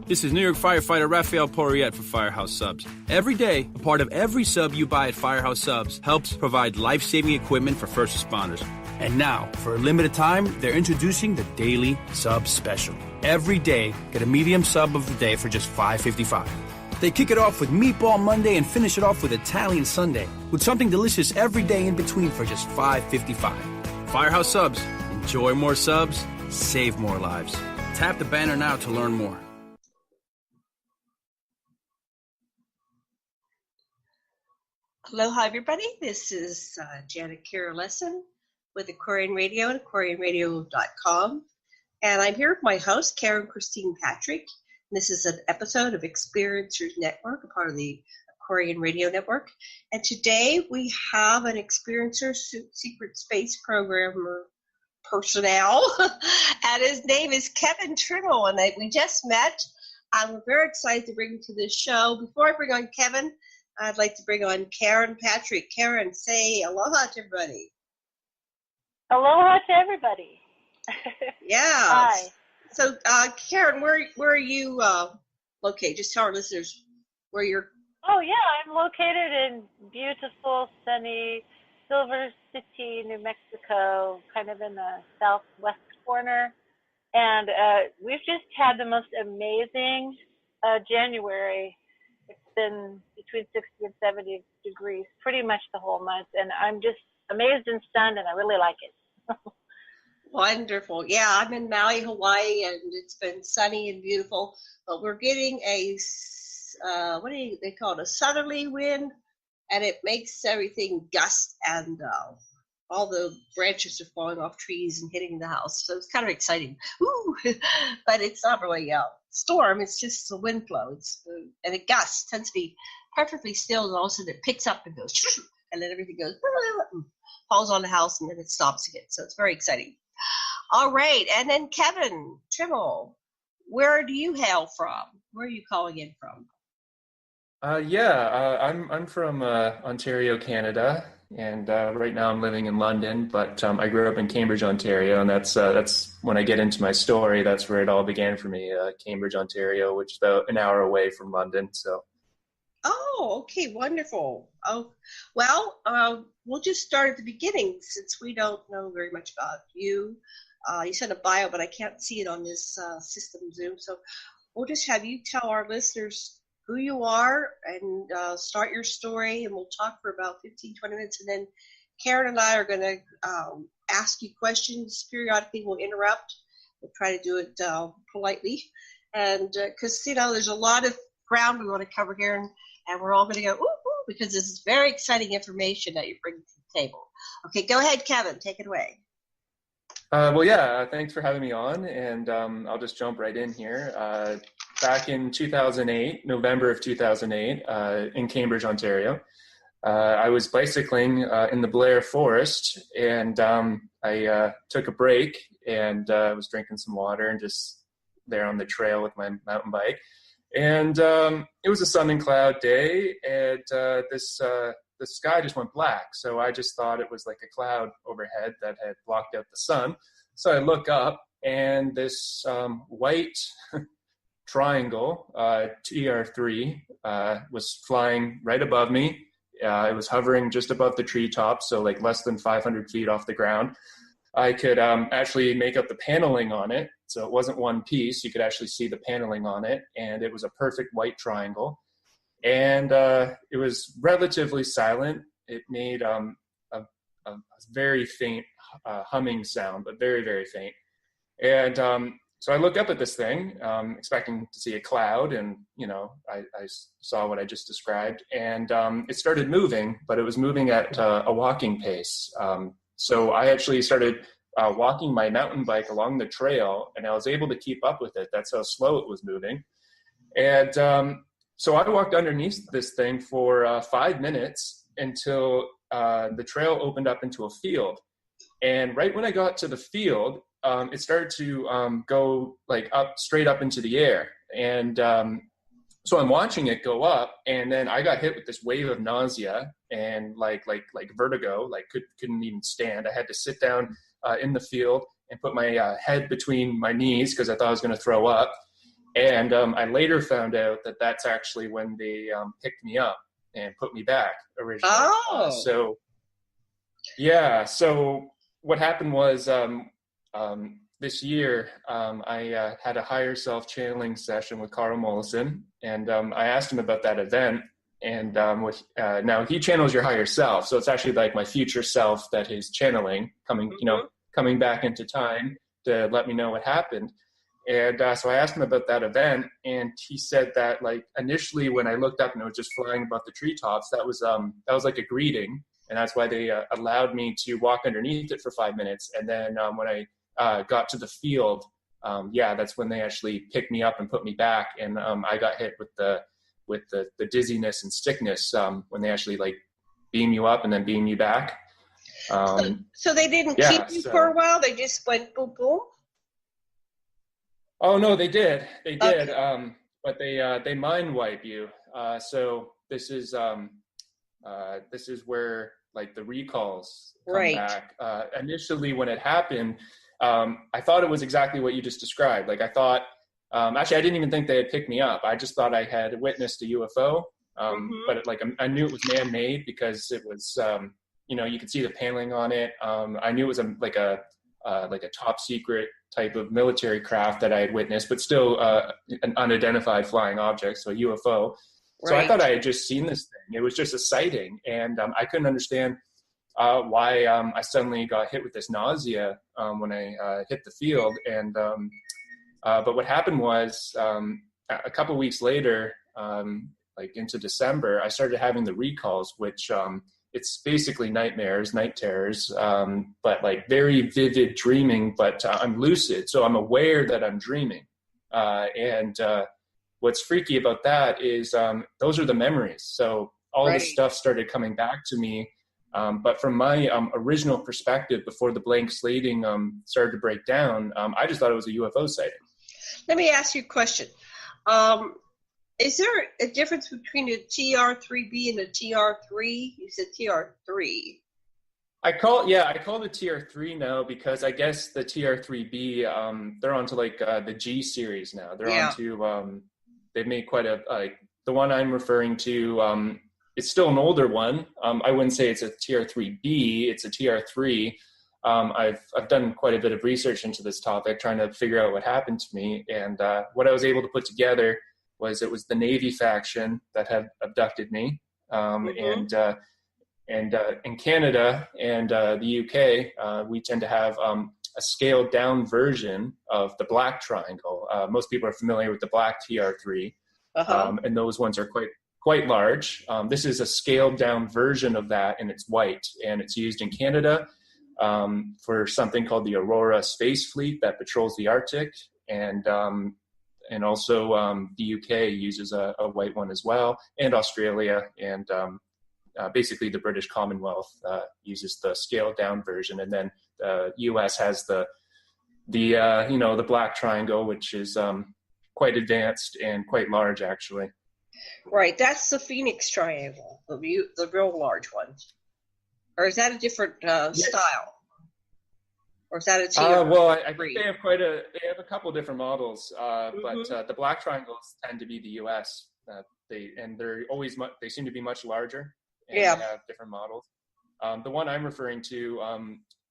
This is New York firefighter Raphael Porriette for Firehouse Subs. Every day, a part of every sub you buy at Firehouse Subs helps provide life-saving equipment for first responders. And now, for a limited time, they're introducing the Daily Sub Special. Every day, get a medium sub of the day for just $5.55. They kick it off with Meatball Monday and finish it off with Italian Sunday, with something delicious every day in between for just $5.55. Firehouse Subs. Enjoy more subs, save more lives. Tap the banner now to learn more. Aloha, everybody. This is Janet Kira Lessin with Aquarian Radio and aquarianradio.com. And I'm here with my host, Karen Christine Patrick. This is an episode of Experiencers Network, a part of the Aquarian Radio Network. And today we have an Experiencer Secret Space Programmer personnel, and his name is Kevin Trimmel, and we just met. I'm very excited to bring him to this show. Before I bring on Kevin, I'd like to bring on Karen Patrick. Karen, say aloha to everybody. Aloha to everybody. Yeah. Hi. So, Karen, where are you located? Just tell our listeners where you're. Oh, yeah, I'm located in beautiful, sunny Silver City, New Mexico, kind of in the southwest corner. And we've just had the most amazing January. It's been between 60 and 70 degrees pretty much the whole month. And I'm just amazed and stunned, and I really like it. Wonderful. Yeah, I'm in Maui, Hawaii, and it's been sunny and beautiful. But we're getting a, what do they call it, a southerly wind, and it makes everything gust, and all the branches are falling off trees and hitting the house. So it's kind of exciting. Ooh. But it's not really a storm. It's just the wind flow. And it gusts. Tends to be perfectly still, and all of a sudden it picks up and goes, and then everything goes, and falls on the house, and then it stops again. So it's very exciting. All right, and then Kevin Trimmel, where do you hail from? Where are you calling in from? I'm from Ontario, Canada, and right now I'm living in London. But I grew up in Cambridge, Ontario, and that's when I get into my story. That's where it all began for me. Cambridge, Ontario, which is about an hour away from London. So. Oh, okay, wonderful. Oh, well, we'll just start at the beginning since we don't know very much about you. You sent a bio, but I can't see it on this system Zoom. So we'll just have you tell our listeners who you are and start your story, and we'll talk for about 15, 20 minutes. And then Karen and I are going to ask you questions periodically. We'll interrupt. We'll try to do it politely. And because, there's a lot of ground we want to cover here, and we're all going to go, ooh, ooh, because this is very exciting information that you're bringing to the table. Okay, go ahead, Kevin. Take it away. Thanks for having me on, and I'll just jump right in here. Back in 2008, November of 2008, in Cambridge, Ontario, I was bicycling in the Blair Forest, and I took a break, and was drinking some water and just there on the trail with my mountain bike. And it was a sun and cloud day, and the sky just went black. So I just thought it was like a cloud overhead that had blocked out the sun. So I look up, and this white triangle, TR3, was flying right above me. It was hovering just above the treetops, so like less than 500 feet off the ground. I could actually make out the paneling on it. So it wasn't one piece. You could actually see the paneling on it, and it was a perfect white triangle. And it was relatively silent. It made a very faint humming sound, but very, very faint. And so I look up at this thing, expecting to see a cloud, and, I saw what I just described. And it started moving, but it was moving at a walking pace. So I actually started walking my mountain bike along the trail, and I was able to keep up with it. That's how slow it was moving. And so I walked underneath this thing for 5 minutes until the trail opened up into a field. And right when I got to the field, it started to go like straight up into the air. And so I'm watching it go up, and then I got hit with this wave of nausea and like vertigo, couldn't even stand. I had to sit down in the field and put my head between my knees because I thought I was going to throw up. And I later found out that that's actually when they picked me up and put me back originally. So what happened was this year I had a higher self channeling session with Karl Mollison, and I asked him about that event. And now he channels your higher self, so it's actually like my future self that is channeling, coming back into time to let me know what happened. And so I asked him about that event, and he said that like initially when I looked up and it was just flying above the treetops, that was like a greeting, and that's why they allowed me to walk underneath it for 5 minutes. And then when I got to the field, that's when they actually picked me up and put me back, and I got hit with the dizziness and sickness when they actually like beam you up and then beam you back. So they didn't keep you for a while? They just went boom, boom? Oh, no, they did. They did. Okay. But they mind wipe you. So this is where like the recalls come back. Initially when it happened, I thought it was exactly what you just described. Like I thought, actually, I didn't even think they had picked me up. I just thought I had witnessed a UFO, but I knew it was man-made because it was, you could see the paneling on it. I knew it was like a top secret type of military craft that I had witnessed, but still an unidentified flying object, so a UFO. So I thought I had just seen this thing. It was just a sighting, and I couldn't understand why I suddenly got hit with this nausea when I hit the field. And but what happened was a couple of weeks later, like into December, I started having the recalls, which it's basically nightmares, night terrors, but like very vivid dreaming, but I'm lucid. So I'm aware that I'm dreaming. And what's freaky about that is those are the memories. So all this stuff started coming back to me. But from my original perspective, before the blank slating started to break down, I just thought it was a UFO sighting. Let me ask you a question. Is there a difference between a TR3B and a TR3? You said TR3. I call it TR3 now because I guess the TR3B, they're onto like the G series now. They're onto, they've made quite the one I'm referring to, it's still an older one. I wouldn't say it's a TR3B, it's a TR3. I've done quite a bit of research into this topic, trying to figure out what happened to me. And what I was able to put together was it was the Navy faction that had abducted me. And in Canada and the UK, we tend to have a scaled down version of the black triangle. Most people are familiar with the black TR3, and those ones are quite large. This is a scaled down version of that, and it's white, and it's used in Canada for something called the Aurora Space Fleet that patrols the Arctic, and also the UK uses a white one as well, and Australia, and basically the British Commonwealth uses the scaled down version, and then the US has the black triangle, which is quite advanced and quite large actually. Right, that's the Phoenix Triangle, the real large one. Or is that a different style? Or is that a TR3? Well, I think they have a couple of different models, but the black triangles tend to be the US. They seem to be much larger, and they have different models. The one I'm referring to,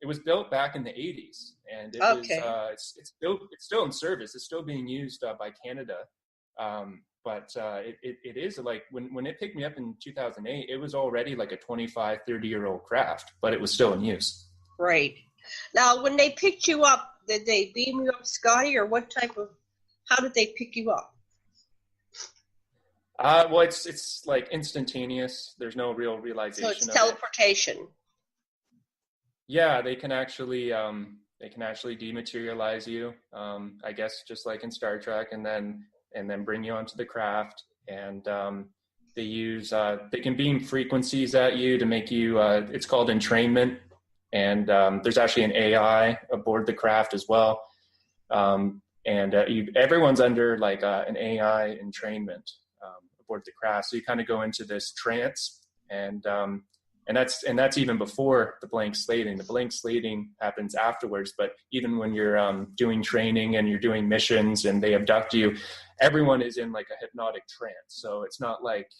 it was built back in the 80s, and it's still in service. It's still being used by Canada. But it is like when it picked me up in 2008, it was already like a 25, 30-year-old craft, but it was still in use. Right. Now, when they picked you up, did they beam you up, Scotty, or how did they pick you up? Well, it's like instantaneous. There's no real realization. So it's teleportation. Yeah, they can actually dematerialize you. I guess just like in Star Trek, and then bring you onto the craft, and they can beam frequencies at you to make you, it's called entrainment, and there's actually an AI aboard the craft as well, and everyone's under like an AI entrainment aboard the craft, so you kind of go into this trance, and And that's even before the blank slating. The blank slating happens afterwards. But even when you're doing training and you're doing missions and they abduct you, everyone is in like a hypnotic trance. So it's not like,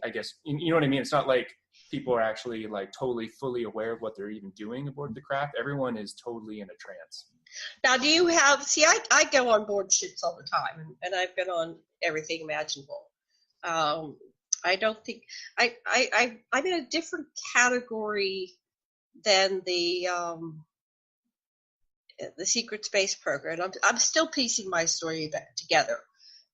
I guess, you know what I mean? It's not like people are actually like totally fully aware of what they're even doing aboard the craft. Everyone is totally in a trance. Now, do you have, see, I go on board ships all the time, and I've been on everything imaginable. I don't think, I'm in a different category than the secret space program. I'm still piecing my story back together,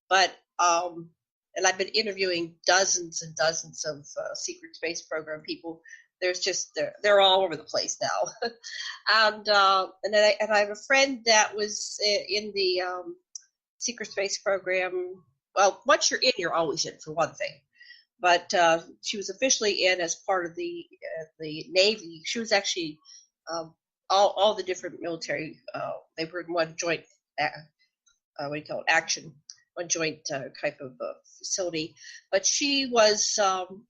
but, and I've been interviewing dozens and dozens of secret space program people. There's just they're all over the place now, and I have a friend that was in the secret space program. Well, once you're in, you're always in, for one thing. But she was officially in as part of the Navy. She was actually all the different military. They were in one joint what do you call it, action, one joint type of facility. But she was on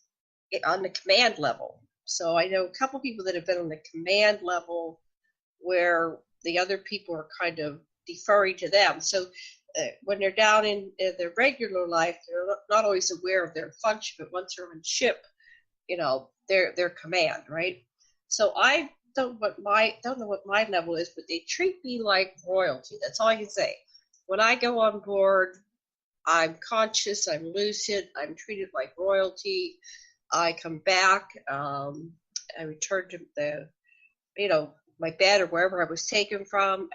the command level. So I know a couple people that have been on the command level where the other people are kind of deferring to them. So when they're down in their regular life, they're not always aware of their function, but once they're on ship, their command, right? So I don't know what my level is, but they treat me like royalty. That's all I can say. When I go on board, I'm conscious, I'm lucid, I'm treated like royalty. I come back, I return to my bed or wherever I was taken from.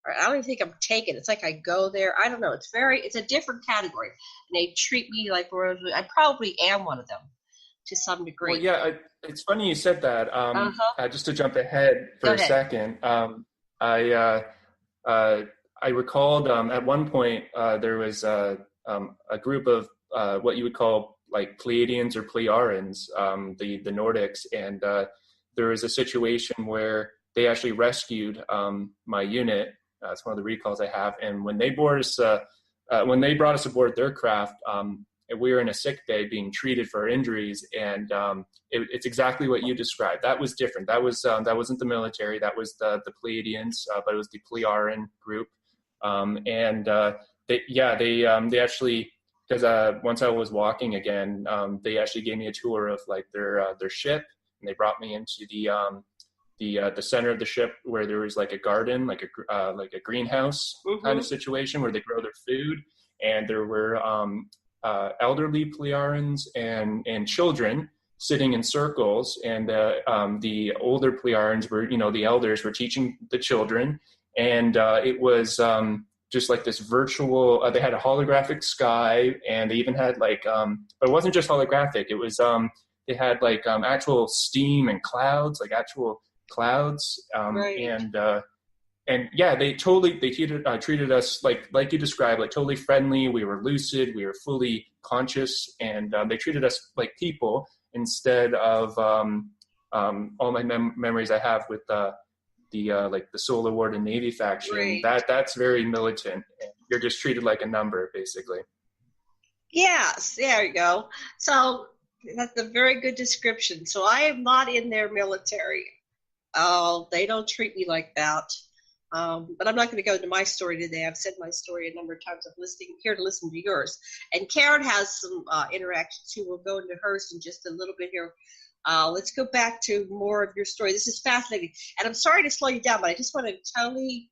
I don't even think I'm taken. It's like I go there. I don't know. It's a different category. And they treat me like royalty. I probably am one of them to some degree. Well, yeah, it's funny you said that. Just to jump ahead for a second, I recalled at one point there was a group of what you would call like Pleiadians or Pleiarans, the Nordics, and there was a situation where they actually rescued my unit. It's one of the recalls I have. And when they brought us aboard their craft, we were in a sick bay being treated for our injuries, and it's exactly what you described. That was different. That wasn't the military. That was the Pleiadians, but it was the Pleiaran group. They actually, because once I was walking again, they actually gave me a tour of like their ship, and they brought me into the center of the ship where there was like a garden, like a greenhouse kind of situation where they grow their food, and there were elderly Pleiarans and children sitting in circles, and the older Pleiarans were, the elders were teaching the children, and it was just like this virtual. They had a holographic sky, and they even had like, but it wasn't just holographic. It was they had like actual steam and clouds, like actual clouds, right. And yeah, they treated us like you described, like totally friendly. We were lucid, we were fully conscious, and they treated us like people instead of all my memories I have with the Solar Warden Navy faction. Right. That's very militant. You're just treated like a number, basically. Yes, there you go. So that's a very good description. So I am not in their military. They don't treat me like that. But I'm not going to go into my story today. I've said my story a number of times. I'm here to listen to yours. And Karen has some interactions too. We'll go into hers in just a little bit here. Let's go back to more of your story. This is fascinating. And I'm sorry to slow you down, but I just want to totally,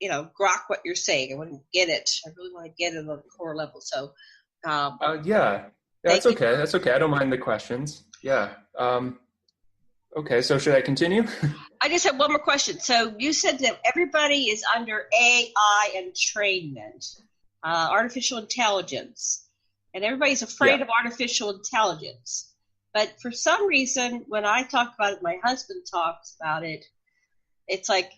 grok what you're saying. I want to get it. I really want to get it on the core level. So, yeah, that's okay. That's okay. I don't mind the questions. Yeah. Okay, so should I continue? I just have one more question. So you said that everybody is under AI entrainment, artificial intelligence, and everybody's afraid of artificial intelligence. But for some reason, when I talk about it, my husband talks about it, it's like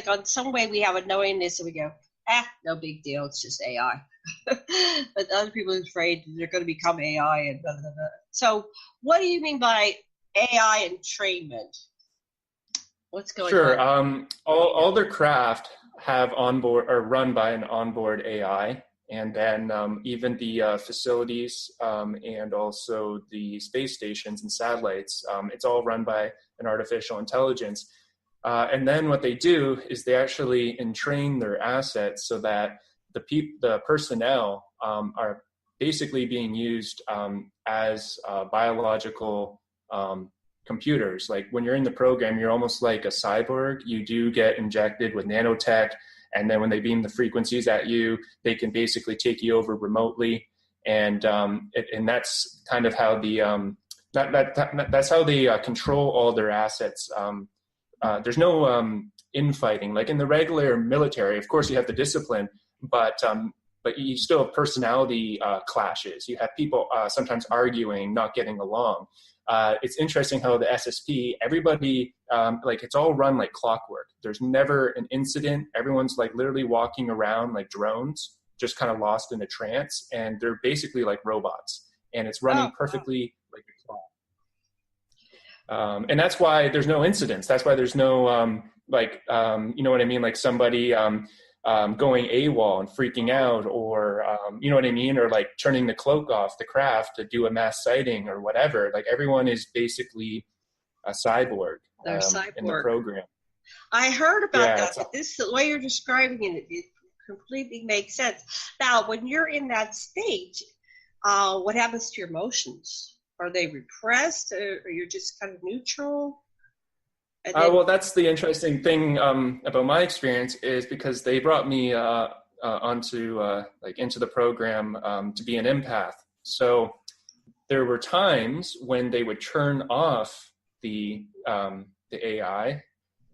on some way we have a knowingness and we go, no big deal, it's just AI. But other people are afraid they're going to become AI and blah, blah, blah. So what do you mean by AI entrainment? What's going on? Sure. All their craft have onboard or run by an onboard AI, And then even the facilities and also the space stations and satellites, it's all run by an artificial intelligence. And then what they do is they actually entrain their assets so that the personnel are basically being used as biological computers. Like when you're in the program, you're almost like a cyborg. You do get injected with nanotech, and then when they beam the frequencies at you, they can basically take you over remotely. And that's kind of how that's how they control all their assets. There's no infighting like in the regular military. Of course, you have the discipline, but you still have personality clashes. You have people sometimes arguing, not getting along. It's interesting how the SSP, everybody, like it's all run like clockwork. There's never an incident. Everyone's like literally walking around like drones, just kind of lost in a trance, and they're basically like robots, and it's running perfectly like a clock. And that's why there's no incidents. That's why there's no you know what I mean? Like somebody going AWOL and freaking out, or you know what I mean, or like turning the cloak off the craft to do a mass sighting or whatever. Like everyone is basically a cyborg. They're cyborg in the program. I heard about that, but this the way you're describing it completely makes sense. Now, when you're in that state, what happens to your emotions? Are they repressed, or you're just kind of neutral? Well, that's the interesting thing about my experience, is because they brought me onto into the program to be an empath. So there were times when they would turn off the AI,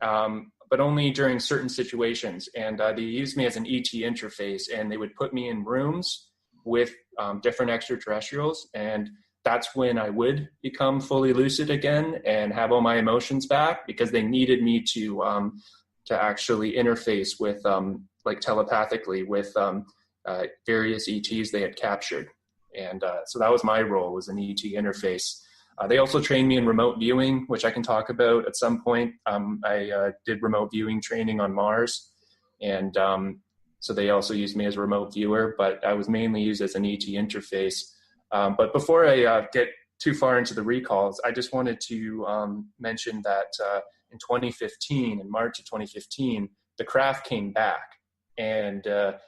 but only during certain situations. And they used me as an ET interface, and they would put me in rooms with different extraterrestrials, and that's when I would become fully lucid again and have all my emotions back, because they needed me to actually interface with like telepathically with various ETs they had captured. And so that was my role, was an ET interface. They also trained me in remote viewing, which I can talk about at some point. I did remote viewing training on Mars, and so they also used me as a remote viewer, but I was mainly used as an ET interface. But before I get too far into the recalls, I just wanted to mention that in 2015, in March of 2015, the craft came back, and at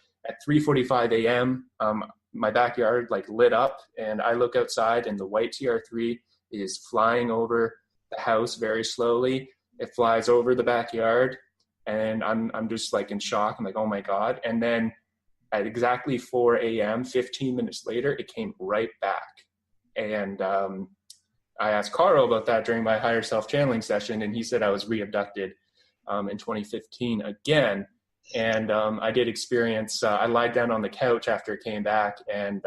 3:45 a.m., my backyard like lit up, and I look outside, and the white TR-3 is flying over the house very slowly. It flies over the backyard, and I'm just like in shock. I'm like, oh my God. And then at exactly 4 a.m., 15 minutes later, it came right back. And I asked Karl about that during my higher self channeling session, and he said I was re-abducted in 2015 again. And I did experience, I lied down on the couch after it came back, and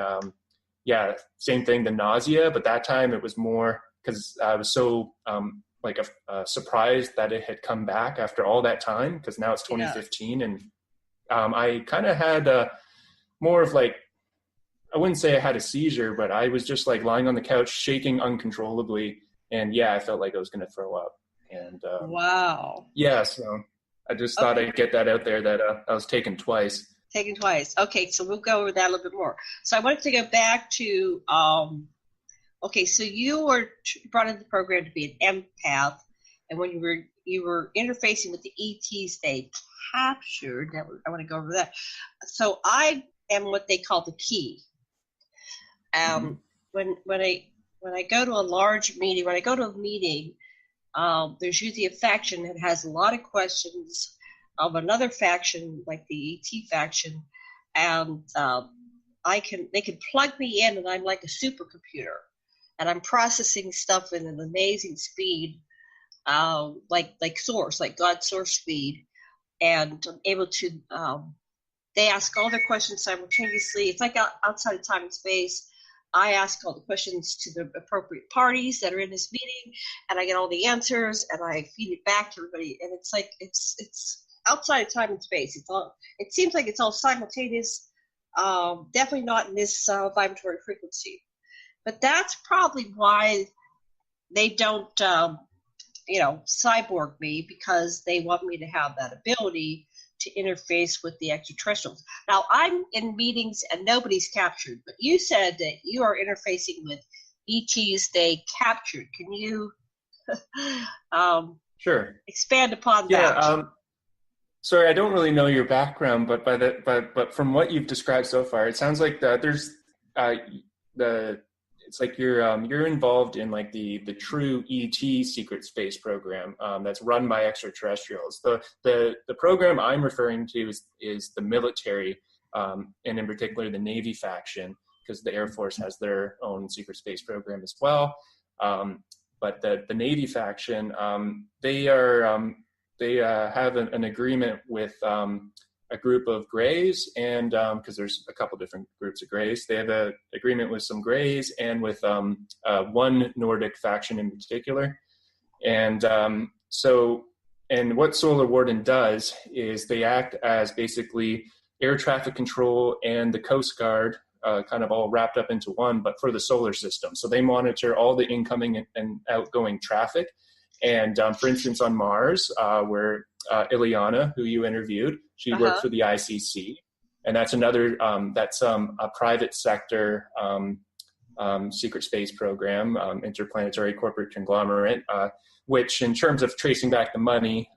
yeah, same thing, the nausea, but that time it was more because I was so surprised that it had come back after all that time, because now it's 2015, and I kind of had more of like, I wouldn't say I had a seizure, but I was just like lying on the couch, shaking uncontrollably, and yeah, I felt like I was going to throw up. And wow. Yeah, so I just thought I'd get that out there, that I was taken twice. Taken twice. Okay, so we'll go over that a little bit more. So I wanted to go back to, okay, so you were brought into the program to be an empath, and when you were interfacing with the ETs they captured, I want to go over that. So I am what they call the key. When I go to a large meeting, when I go to a meeting, there's usually a faction that has a lot of questions of another faction, like the ET faction, and they can plug me in, and I'm like a supercomputer, and I'm processing stuff in an amazing speed, like source, like God's source speed, and I'm able to. They ask all their questions simultaneously. It's like outside of time and space. I ask all the questions to the appropriate parties that are in this meeting, and I get all the answers, and I feed it back to everybody. And it's like it's outside of time and space. It seems like it's all simultaneous. Definitely not in this vibratory frequency. But that's probably why they don't, cyborg me, because they want me to have that ability to interface with the extraterrestrials. Now, I'm in meetings and nobody's captured, but you said that you are interfacing with ETs they captured. Can you Sure. expand upon Yeah. that? Sorry, I don't really know your background, but but from what you've described so far, it sounds like there's it's like you're involved in like the true ET secret space program that's run by extraterrestrials. The program I'm referring to is the military, and in particular the Navy faction, because the Air Force has their own secret space program as well. But the Navy faction, they have an agreement with a group of Greys, and because there's a couple different groups of Greys, they have an agreement with some Greys and with one Nordic faction in particular. And and what Solar Warden does is they act as basically air traffic control and the Coast Guard, kind of all wrapped up into one, but for the solar system. So they monitor all the incoming and outgoing traffic. And for instance, on Mars, where Ileana, who you interviewed, she worked for the ICC, and that's another that's a private sector secret space program, interplanetary corporate conglomerate, which, in terms of tracing back the money,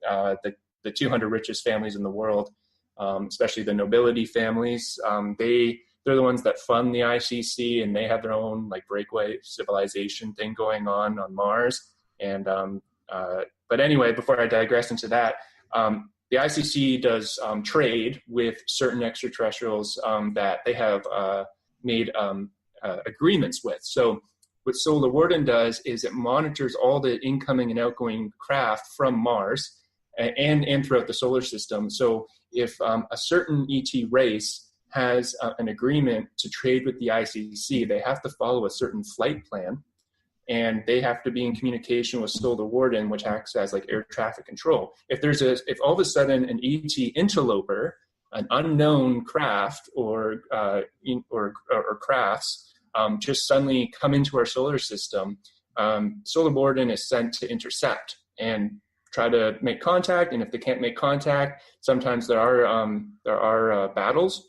the 200 richest families in the world, especially the nobility families, they're the ones that fund the ICC, and they have their own like breakaway civilization thing going on Mars. And but anyway, before I digress into that, the ICC does trade with certain extraterrestrials that they have made agreements with. So what Solar Warden does is it monitors all the incoming and outgoing craft from Mars and throughout the solar system. So if a certain ET race has an agreement to trade with the ICC, they have to follow a certain flight plan. And they have to be in communication with Solar Warden, which acts as like air traffic control. If all of a sudden an ET interloper, an unknown craft or crafts just suddenly come into our solar system, Solar Warden is sent to intercept and try to make contact. And if they can't make contact, sometimes there are battles.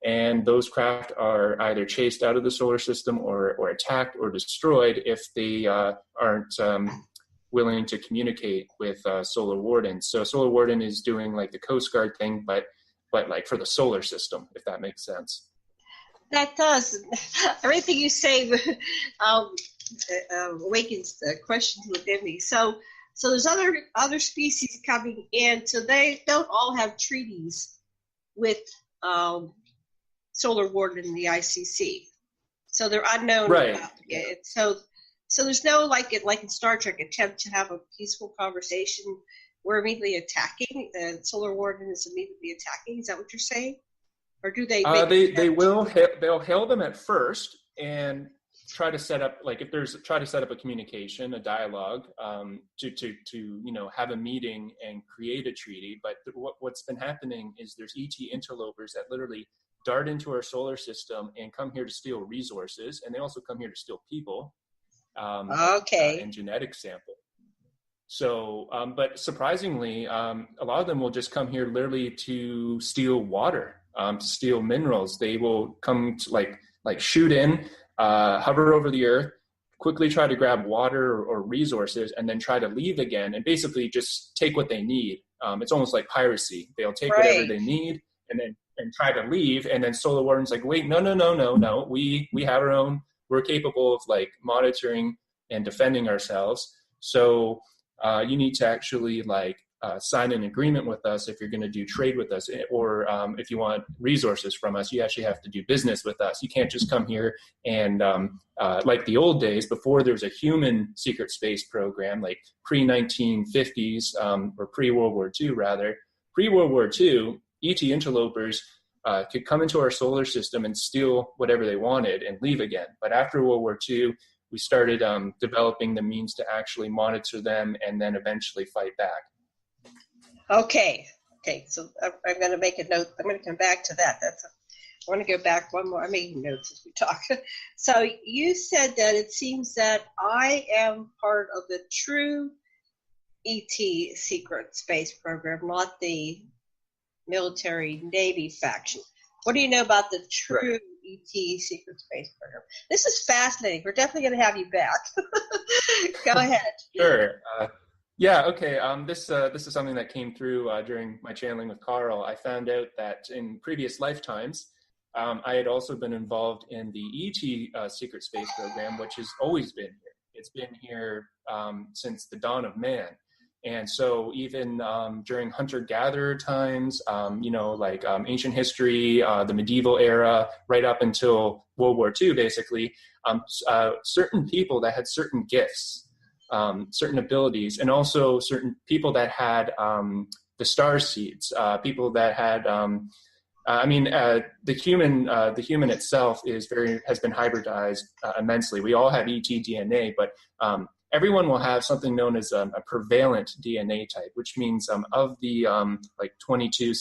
And those craft are either chased out of the solar system or attacked or destroyed if they aren't willing to communicate with Solar Warden. So Solar Warden is doing like the Coast Guard thing, but like for the solar system, if that makes sense. That does. Everything you say awakens the questions within me. So there's other species coming in. So they don't all have treaties with Solar Warden and the ICC, so they're unknown. Right. So there's no like in Star Trek attempt to have a peaceful conversation. We're immediately attacking. The Solar Warden is immediately attacking. Is that what you're saying, or do they? They'll hail them at first and try to set up a communication, a dialogue, to have a meeting and create a treaty. But what's been happening is there's ET interlopers that literally dart into our solar system and come here to steal resources, and they also come here to steal people, and genetic sample. So, but surprisingly, a lot of them will just come here literally to steal water, to steal minerals. They will come to like shoot in, hover over the earth, quickly try to grab water or resources, and then try to leave again, and basically just take what they need. It's almost like piracy. They'll take whatever they need and try to leave, and then Solar Warden's like, wait, no, we have our own. We're capable of like monitoring and defending ourselves. So you need to actually sign an agreement with us if you're going to do trade with us, or if you want resources from us, you actually have to do business with us. You can't just come here and like the old days before there was a human secret space program, like pre-1950s or pre-World War II rather. Pre-World War II, ET interlopers could come into our solar system and steal whatever they wanted and leave again. But after World War II, we started developing the means to actually monitor them and then eventually fight back. Okay. So I'm going to make a note. I'm going to come back to that. I want to go back one more. I'm making notes as we talk. So you said that it seems that I am part of the true ET secret space program, not the military Navy faction. What do you know about the true Right. ET secret space program? This is fascinating. We're definitely going to have you back. Go ahead. Sure. Yeah. Okay. This is something that came through during my channeling with Karl. I found out that in previous lifetimes, I had also been involved in the ET secret space program, which has always been here. It's been here since the dawn of man. And so even during hunter-gatherer times, like ancient history, the medieval era, right up until World War II, basically, certain people that had certain gifts, certain abilities, and also certain people that had the star seeds, people that had, the human itself has been hybridized immensely. We all have ET DNA, but everyone will have something known as a prevalent DNA type, which means of the 22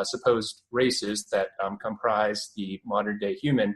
supposed races that comprise the modern day human,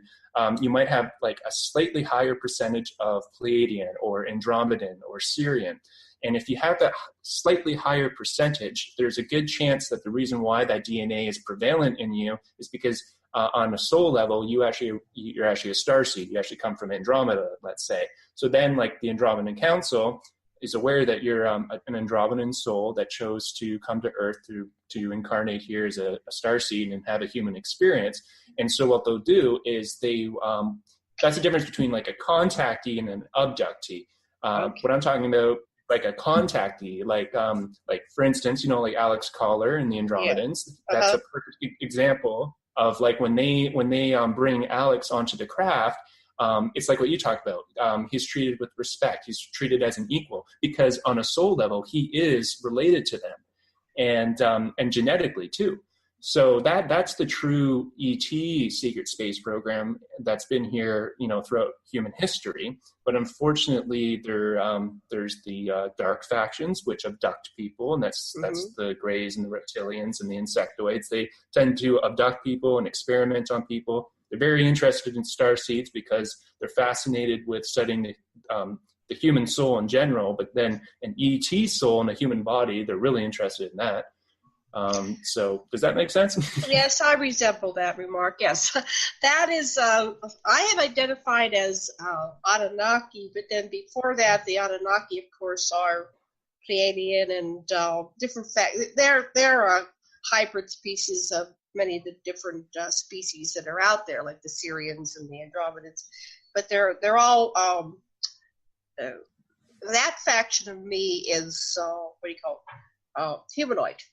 you might have like a slightly higher percentage of Pleiadian or Andromedan or Syrian. And if you have that slightly higher percentage, there's a good chance that the reason why that DNA is prevalent in you is because on a soul level, you're actually a starseed. You actually come from Andromeda, let's say. So then, like, the Andromedan Council is aware that you're an Andromedan soul that chose to come to Earth to incarnate here as a starseed and have a human experience. And so what they'll do is that's the difference between like a contactee and an abductee. Okay. What I'm talking about, like a contactee, like for instance, like Alex Collar and the Andromedans. Yeah. That's a perfect example of like when they bring Alex onto the craft. It's like what you talked about. He's treated with respect. He's treated as an equal because on a soul level, he is related to them, and genetically too. So that's the true ET secret space program that's been here, throughout human history. But unfortunately, there's the dark factions which abduct people, and that's the Greys and the reptilians and the insectoids. They tend to abduct people and experiment on people. They're very interested in starseeds because they're fascinated with studying the human soul in general. But then an ET soul in a human body, they're really interested in that. So does that make sense? Yes, I resemble that remark. Yes, that is, I have identified as Anunnaki, but then before that, the Anunnaki, of course, are Pleiadian and different they're hybrid species of many of the different species that are out there, like the Syrians and the Andromedans. But they're all that faction of me is what do you call it? Humanoid.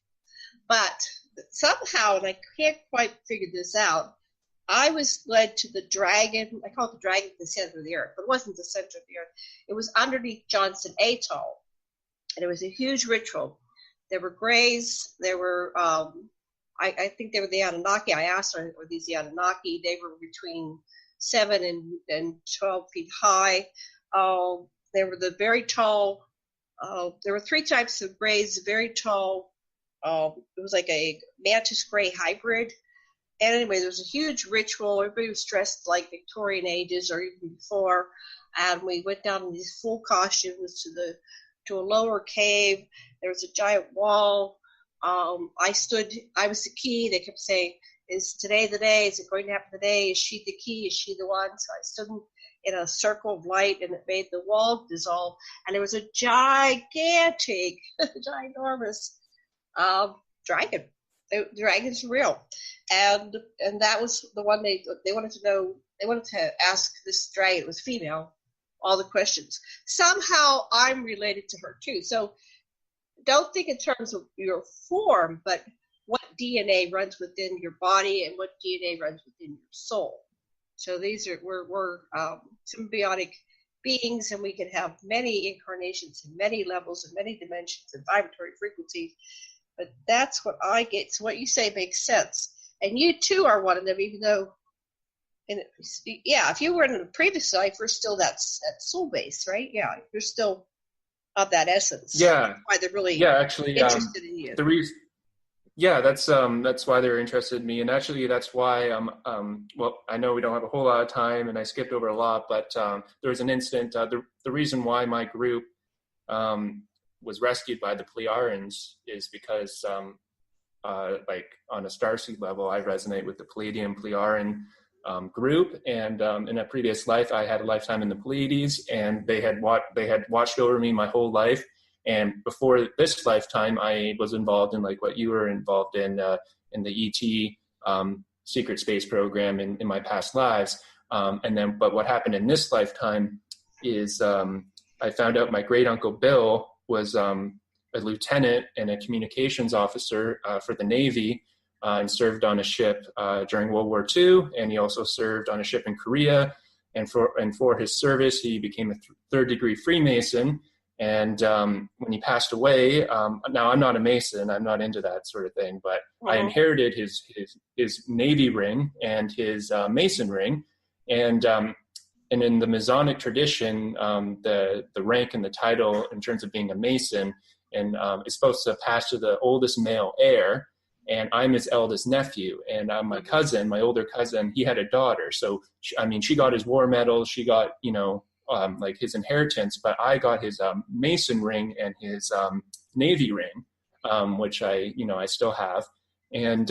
But somehow, and I can't quite figure this out, I was led to the dragon. I call it the dragon at the center of the earth, but it wasn't the center of the earth. It was underneath Johnson Atoll, and it was a huge ritual. There were Greys. There were, I think they were the Anunnaki. I asked, are these the Anunnaki? They were between 7 and 12 feet high. They were the very tall. There were 3 types of Greys, very tall. It was like a mantis gray hybrid. And anyway, there was a huge ritual. Everybody was dressed like Victorian ages or even before. And we went down in these full costumes to a lower cave. There was a giant wall. I was the key. They kept saying, is today the day? Is it going to happen today? Is she the key? Is she the one? So I stood in a circle of light, and it made the wall dissolve. And there was a gigantic, ginormous dragon. The dragon's real, and that was the one they wanted to know. They wanted to ask this dragon, it was female, all the questions. Somehow I'm related to her too. So don't think in terms of your form, but what DNA runs within your body and what DNA runs within your soul. So we're symbiotic beings, and we can have many incarnations and many levels and many dimensions and vibratory frequencies. But that's what I get. So what you say makes sense. And you too are one of them, even though, if you were in a previous life, you're still that soul base, right? Yeah, you're still of that essence. Yeah. That's why they're really actually, interested in you. That's why they're interested in me. And actually, that's why, I know we don't have a whole lot of time and I skipped over a lot, but there was an incident, the reason why my group was rescued by the Pleiadians is because like on a starseed level, I resonate with the Palladium Pleiadian group. And in a previous life, I had a lifetime in the Pleiades, and they had watched over me my whole life. And before this lifetime, I was involved in like what you were involved in the ET secret space program in my past lives. But what happened in this lifetime is I found out my great uncle Bill was a lieutenant and a communications officer for the Navy, and served on a ship during World War II, and he also served on a ship in Korea. And for his service, he became a third-degree Freemason. And when he passed away, now I'm not a Mason, I'm not into that sort of thing, but I inherited his Navy ring and his Mason ring. And in the Masonic tradition, the rank and the title in terms of being a Mason is supposed to pass to the oldest male heir. And I'm his eldest nephew. And my older cousin, he had a daughter. So, she got his war medal. She got, like his inheritance, but I got his Mason ring and his Navy ring, which I still have. And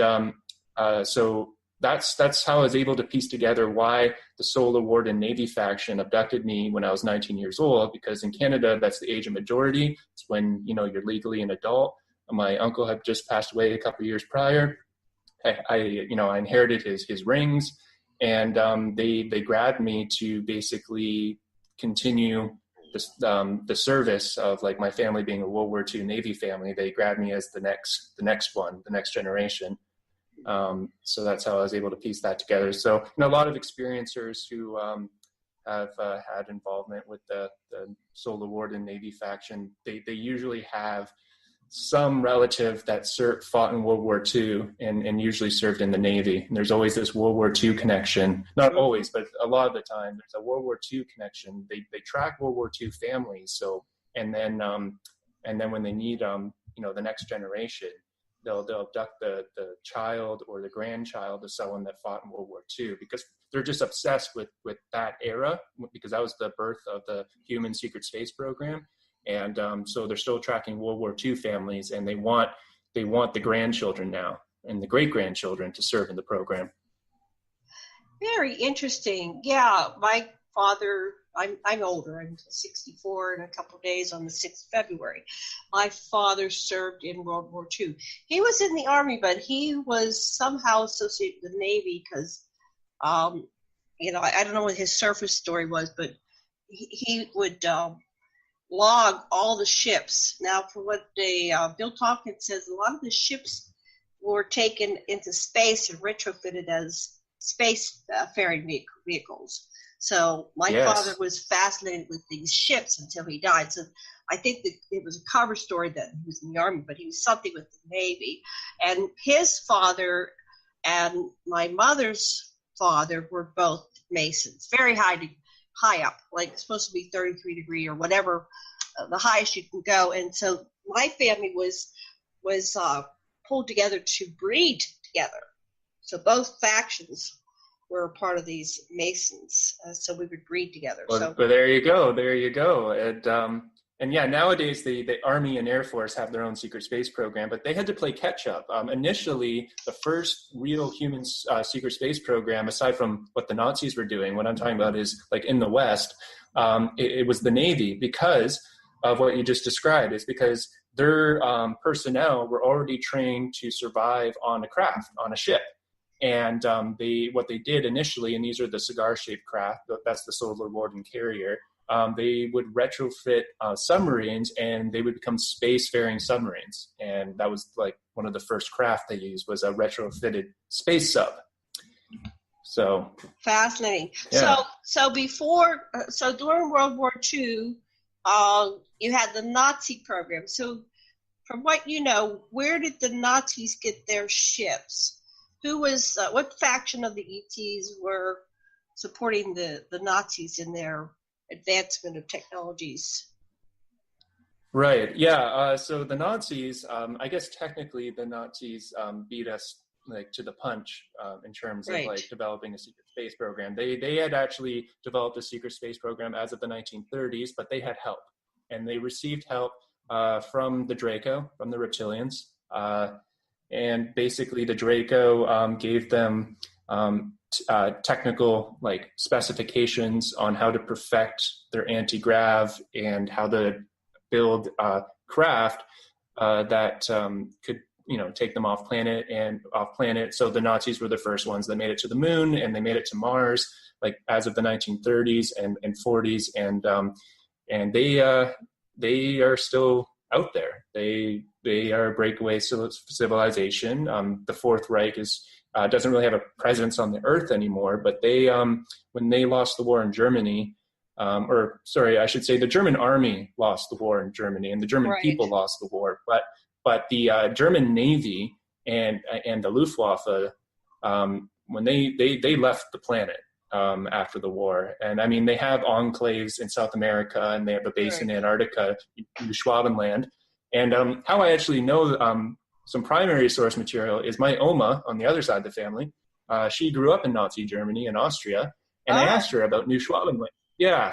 so that's how I was able to piece together why the Solar Warden Navy faction abducted me when I was 19 years old, because in Canada, that's the age of majority. It's when, you're legally an adult. My uncle had just passed away a couple of years prior. I inherited his rings, and they grabbed me to basically continue the service of like my family being a World War II Navy family. They grabbed me as the next generation. So that's how I was able to piece that together. So a lot of experiencers who have had involvement with the Solar Warden Navy faction, they usually have some relative that fought in World War II and usually served in the Navy. And there's always this World War II connection. Not always, but a lot of the time there's a World War II connection. They track World War II families. So, and then when they need, the next generation, they'll abduct the child or the grandchild of someone that fought in World War II, because they're just obsessed with that era, because that was the birth of the human secret space program. And so they're still tracking World War II families, and they want the grandchildren now and the great-grandchildren to serve in the program. Very interesting. Yeah, my father, I'm older. I'm 64 in a couple of days on the 6th of February. My father served in World War II. He was in the Army, but he was somehow associated with the Navy because, I don't know what his surface story was, but he would log all the ships. Now, for what Bill Tompkins says, a lot of the ships were taken into space and retrofitted as space faring vehicles. So my father was fascinated with these ships until he died. So I think that it was a cover story that he was in the Army, but he was something with the Navy. And his father and my mother's father were both Masons, very high up, like supposed to be 33 degree or whatever, the highest you can go. And so my family was pulled together to breed together. So both factions were a part of these Masons, so we would breed together. Well, there you go. And yeah, nowadays the Army and Air Force have their own secret space program, but they had to play catch up. Initially, the first real human secret space program, aside from what the Nazis were doing, what I'm talking about is like in the West, it was the Navy, because of what you just described. Is because their personnel were already trained to survive on a craft, on a ship. And what they did initially, and these are the cigar-shaped craft, that's the Solar Warden carrier, they would retrofit submarines, and they would become space-faring submarines. And that was like one of the first craft they used, was a retrofitted space sub. So fascinating. Yeah. So during World War II, you had the Nazi program. So from what you know, where did the Nazis get their ships? Who was what faction of the ETs were supporting the Nazis in their advancement of technologies? Right. Yeah. So the Nazis, I guess technically the Nazis beat us like to the punch in terms of like developing a secret space program. They had actually developed a secret space program as of the 1930s, but they had help, and they received help from the Draco, from the reptilians. and basically the Draco gave them technical like specifications on how to perfect their anti-grav and how to build craft that could take them off planet. So the Nazis were the first ones that made it to the moon, and they made it to Mars like as of the 1930s and 40s, and they are still out there. They are a breakaway civilization. The Fourth Reich doesn't really have a presence on the Earth anymore, but they when they lost the war in Germany, I should say the German army lost the war in Germany, and the German people lost the war, but the German Navy and the Luftwaffe, when they left the planet after the war. And I mean, they have enclaves in South America, and they have a base in Antarctica, in Schwabenland. And how I actually know some primary source material is my Oma on the other side of the family. She grew up in Nazi Germany and Austria, and I asked her about New Schwabenland.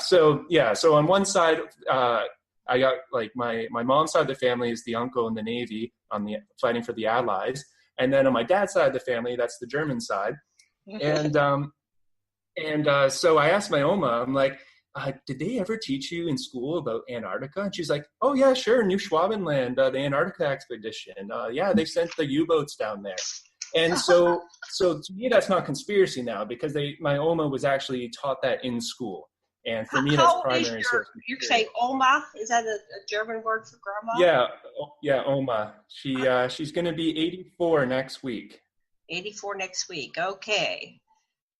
So on one side, I got like my mom's side of the family is the uncle in the Navy fighting for the Allies, and then on my dad's side of the family, that's the German side, and so I asked my Oma, I'm like, did they ever teach you in school about Antarctica? And she's like, oh yeah, sure, New Schwabenland, the Antarctica expedition. They sent the U-boats down there. And so to me, that's not conspiracy now, because my Oma was actually taught that in school. And for me, that's primary source. You say Oma? Is that a German word for grandma? Yeah, Oma. She's going to be 84 next week. 84 next week. Okay.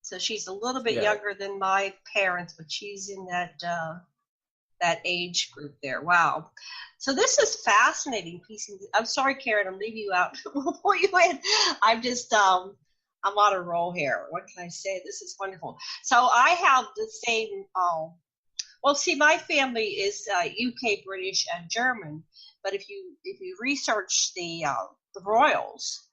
So she's a little bit younger than my parents, but she's in that age group there. Wow. So this is fascinating piece. I'm sorry, Karen, I'm leaving you out. We'll pull you in. I'm just, I'm on a roll here. What can I say? This is wonderful. So I have the same, my family is UK, British, and German. But if you research the royals,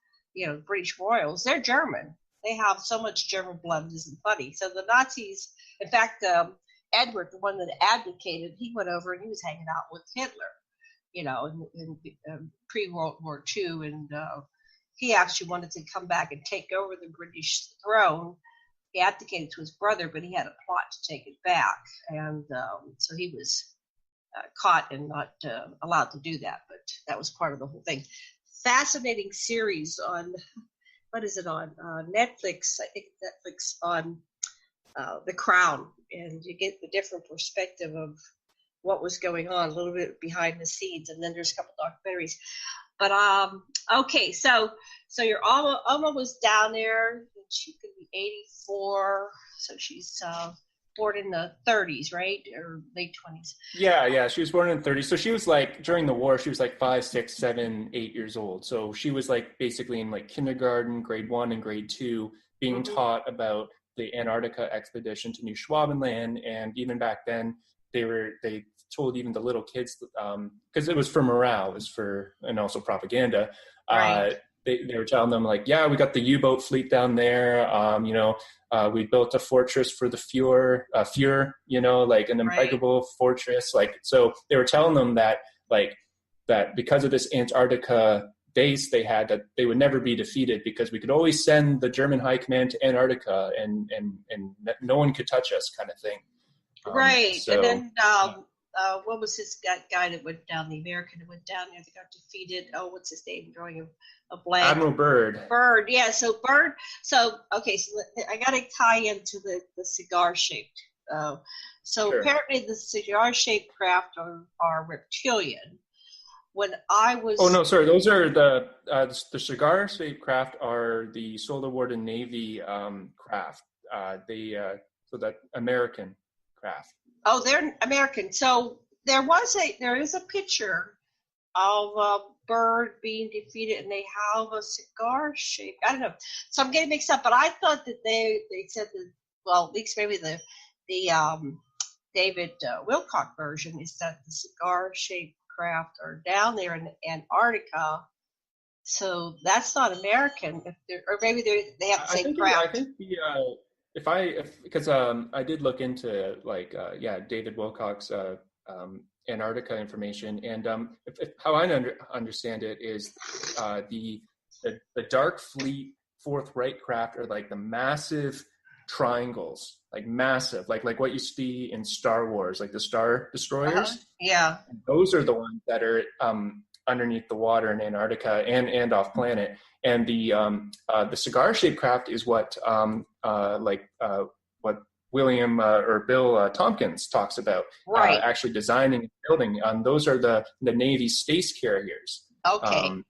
British royals, they're German. They have so much German blood, it isn't funny. So the Nazis, in fact, Edward, the one that advocated, he went over and he was hanging out with Hitler, in pre-World War II. And he actually wanted to come back and take over the British throne. He abdicated to his brother, but he had a plot to take it back. And so he was caught and not allowed to do that. But that was part of the whole thing. Fascinating series on... What is it on? Netflix. I think Netflix on The Crown, and you get the different perspective of what was going on, a little bit behind the scenes, and then there's a couple documentaries. But okay, so your Oma was down there. She could be 84, so she's born in the 30s, right, or late 20s. Yeah, she was born in the 30s. So she was like, during the war, she was like 5, 6, 7, 8 years old. So she was like basically in like kindergarten, grade 1 and grade 2, being taught about the Antarctica expedition to New Schwabenland. And even back then, they told even the little kids, because it was for morale, and also propaganda. Right. They were telling them like, yeah, we got the U-boat fleet down there. We built a fortress for the Fuhrer, like an impregnable fortress. Like, so they were telling them that because of this Antarctica base they had, that they would never be defeated, because we could always send the German high command to Antarctica and no one could touch us, kind of thing. Right. And then what was this guy that went down, the American that went down there that got defeated? Oh, what's his name? Drawing a blank. Admiral Byrd. Byrd, yeah. So Byrd. So okay. So I got to tie into the cigar-shaped. Sure. Apparently the cigar-shaped craft are reptilian. When I was... Oh no, sorry. Those are the cigar-shaped craft are the Solar Warden Navy craft. So that American craft. Oh, they're American. So there is a picture of Byrd being defeated, and they have a cigar shape. I don't know. So I'm getting mixed up, but I thought that they said that, well, at least maybe the David Wilcock version is that the cigar shaped craft are down there in Antarctica. So that's not American, or maybe they have the same craft. I think because I did look into David Wilcock's Antarctica information, and how I understand it is the the Dark Fleet Fourth Reich craft are like the massive triangles, like massive, like what you see in Star Wars, like the Star Destroyers. Yeah. Those are the ones that are underneath the water in Antarctica and off planet. And the cigar-shaped craft is what what William or Bill Tompkins talks about, Right. actually designing and building. Those are the Navy space carriers. Okay.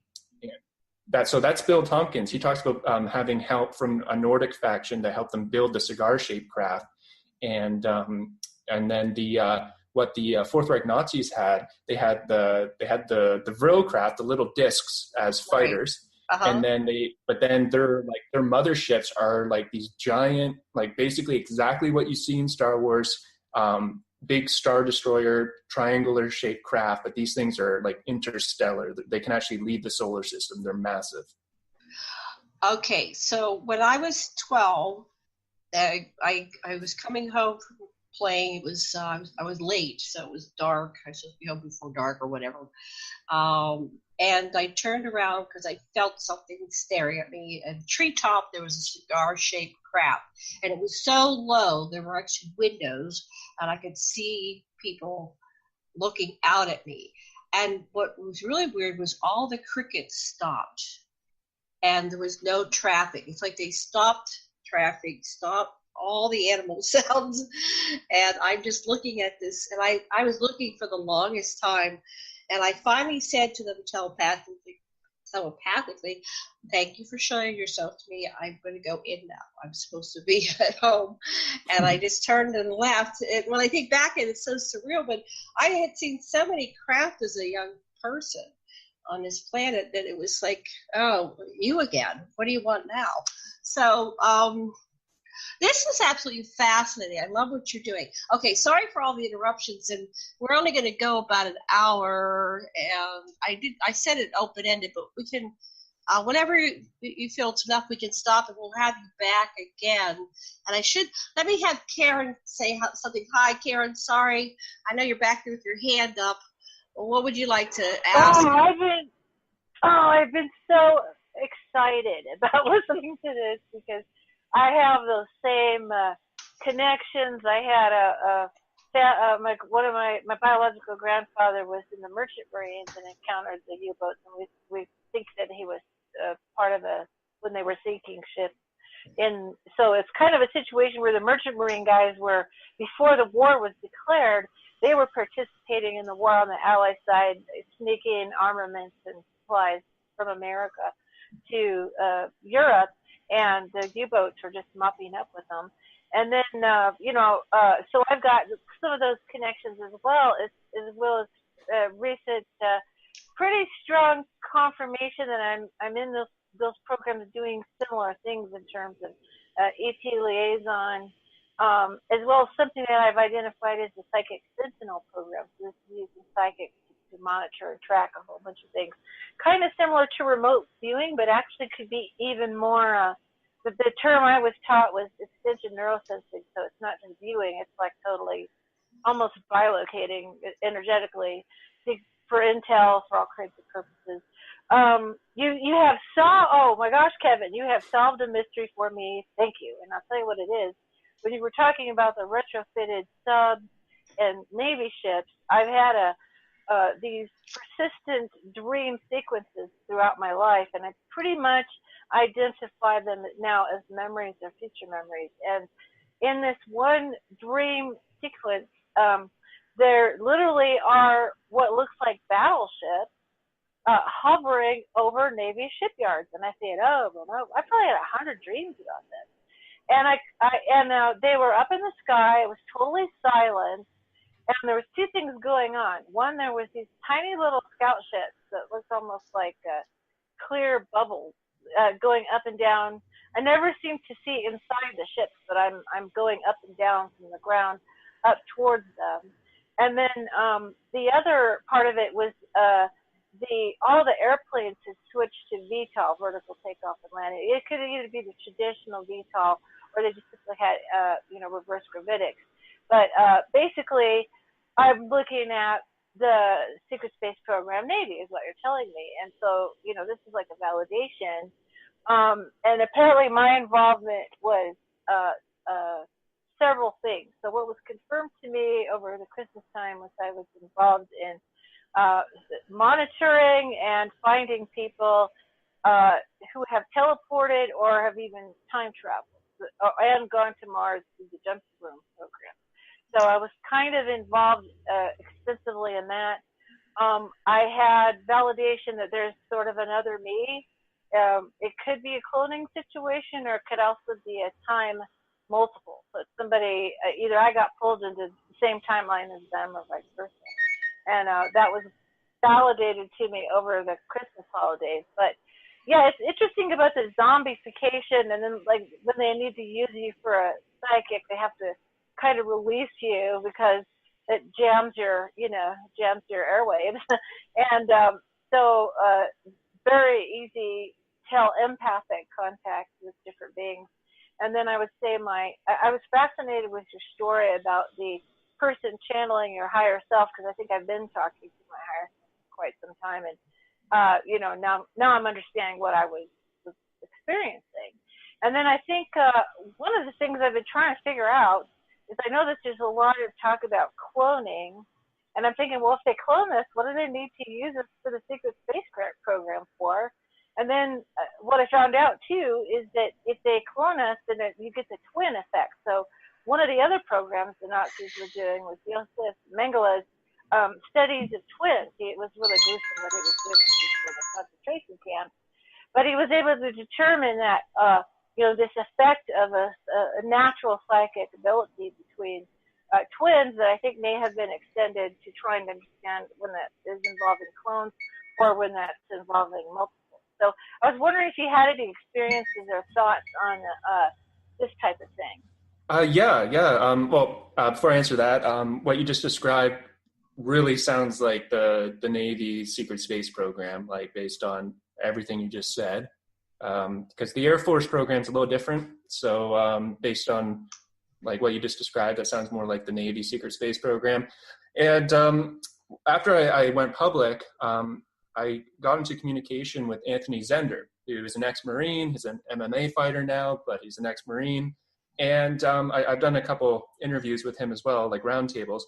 That's Bill Tompkins. He talks about having help from a Nordic faction to help them build the cigar-shaped craft, and then what the Fourth Reich Nazis had, they had the Vril craft, the little discs as fighters. Right. And then their motherships are like these giant, like basically exactly what you see in Star Wars, big Star Destroyer, triangular shaped craft, but these things are like interstellar. They can actually leave the solar system. They're massive. Okay, so when I was 12, I was coming home from playing. It was I was late, so it was dark. I was supposed to be home before dark or whatever. And I turned around because I felt something staring at me. At the treetop, there was a cigar-shaped craft, and it was so low there were actually windows, and I could see people looking out at me. And what was really weird was all the crickets stopped, and there was no traffic. It's like they stopped traffic, stopped all the animal sounds, and I'm just looking at this, and I was looking for the longest time. And I finally said to them telepathically, thank you for showing yourself to me. I'm going to go in now. I'm supposed to be at home. And I just turned and left. And when I think back, it's so surreal, but I had seen so many craft as a young person on this planet that it was like, oh, you again. What do you want now? So, this was absolutely fascinating. I love what you're doing. Okay, sorry for all the interruptions, and we're only going to go about an hour. And I said it open-ended, but we can, whenever you feel it's enough, we can stop, and we'll have you back again. And let me have Karen say something. Hi, Karen. Sorry, I know you're back there with your hand up. What would you like to ask? I've been so excited about listening to this because I have those same connections. I had my biological grandfather was in the Merchant Marines and encountered the U-boats, and we think that he was part of when they were sinking ships. And so it's kind of a situation where the Merchant Marine guys were, before the war was declared, they were participating in the war on the Allied side, sneaking armaments and supplies from America to Europe. And the U-boats were just mopping up with them. And then, so I've got some of those connections as well as recent, pretty strong confirmation that I'm in those programs doing similar things in terms of ET liaison, as well as something that I've identified as the psychic sentinel program. So this is using psychics to monitor and track a whole bunch of things. Kind of similar to remote viewing, but actually could be even more, the term I was taught was extension neurosensing, so it's not just viewing, it's like totally almost bilocating energetically for intel, for all kinds of purposes. You have oh my gosh, Kevin, you have solved a mystery for me. Thank you. And I'll tell you what it is. When you were talking about the retrofitted subs and Navy ships, I've had these persistent dream sequences throughout my life, and I pretty much identify them now as memories or future memories. And in this one dream sequence, there literally are what looks like battleships hovering over Navy shipyards. And I said, oh, well, no, I probably had 100 dreams about this. And they were up in the sky. It was totally silent. And there was two things going on. One, there was these tiny little scout ships that looked almost like clear bubbles going up and down. I never seemed to see inside the ships, but I'm going up and down from the ground up towards them. And then the other part of it was all the airplanes had switched to VTOL, vertical takeoff and landing. It could either be the traditional VTOL or they just simply had reverse gravitics. But basically, I'm looking at the secret space program Navy is what you're telling me. And so, this is like a validation. And apparently my involvement was several things. So what was confirmed to me over the Christmas time was I was involved in monitoring and finding people who have teleported or have even time traveled and gone to Mars through the jump room program. So I was kind of involved extensively in that. I had validation that there's sort of another me. It could be a cloning situation, or it could also be a time multiple. So it's somebody, either I got pulled into the same timeline as them or vice versa. And that was validated to me over the Christmas holidays. But yeah, it's interesting about the zombification, and then like when they need to use you for a psychic, they have to kind of release you because it jams your airwaves. And so very easy empathic contact with different beings. And then I would say I was fascinated with your story about the person channeling your higher self, because I think I've been talking to my higher self for quite some time, and now I'm understanding what I was experiencing. And then I think one of the things I've been trying to figure out is I know that there's a lot of talk about cloning, and I'm thinking, well, if they clone this, what do they need to use this for the secret space program for? And then what I found out too is that if they clone us, then you get the twin effect. So one of the other programs the Nazis were doing was Josef Mengele's studies of twins. It was really gruesome what he was doing in the concentration camp, but he was able to determine that this effect of a natural psychic ability between twins that I think may have been extended to trying to understand when that is involving clones or when that's involving multiple. So I was wondering if you had any experiences or thoughts on this type of thing. Before I answer that, what you just described really sounds like the Navy secret space program, like based on everything you just said. Because the Air Force program is a little different. So based on like what you just described, that sounds more like the Navy secret space program. And after I went public, I got into communication with Anthony Zender, who is an ex-Marine. He's an MMA fighter now, but he's an ex-Marine. And I've done a couple interviews with him as well, like roundtables.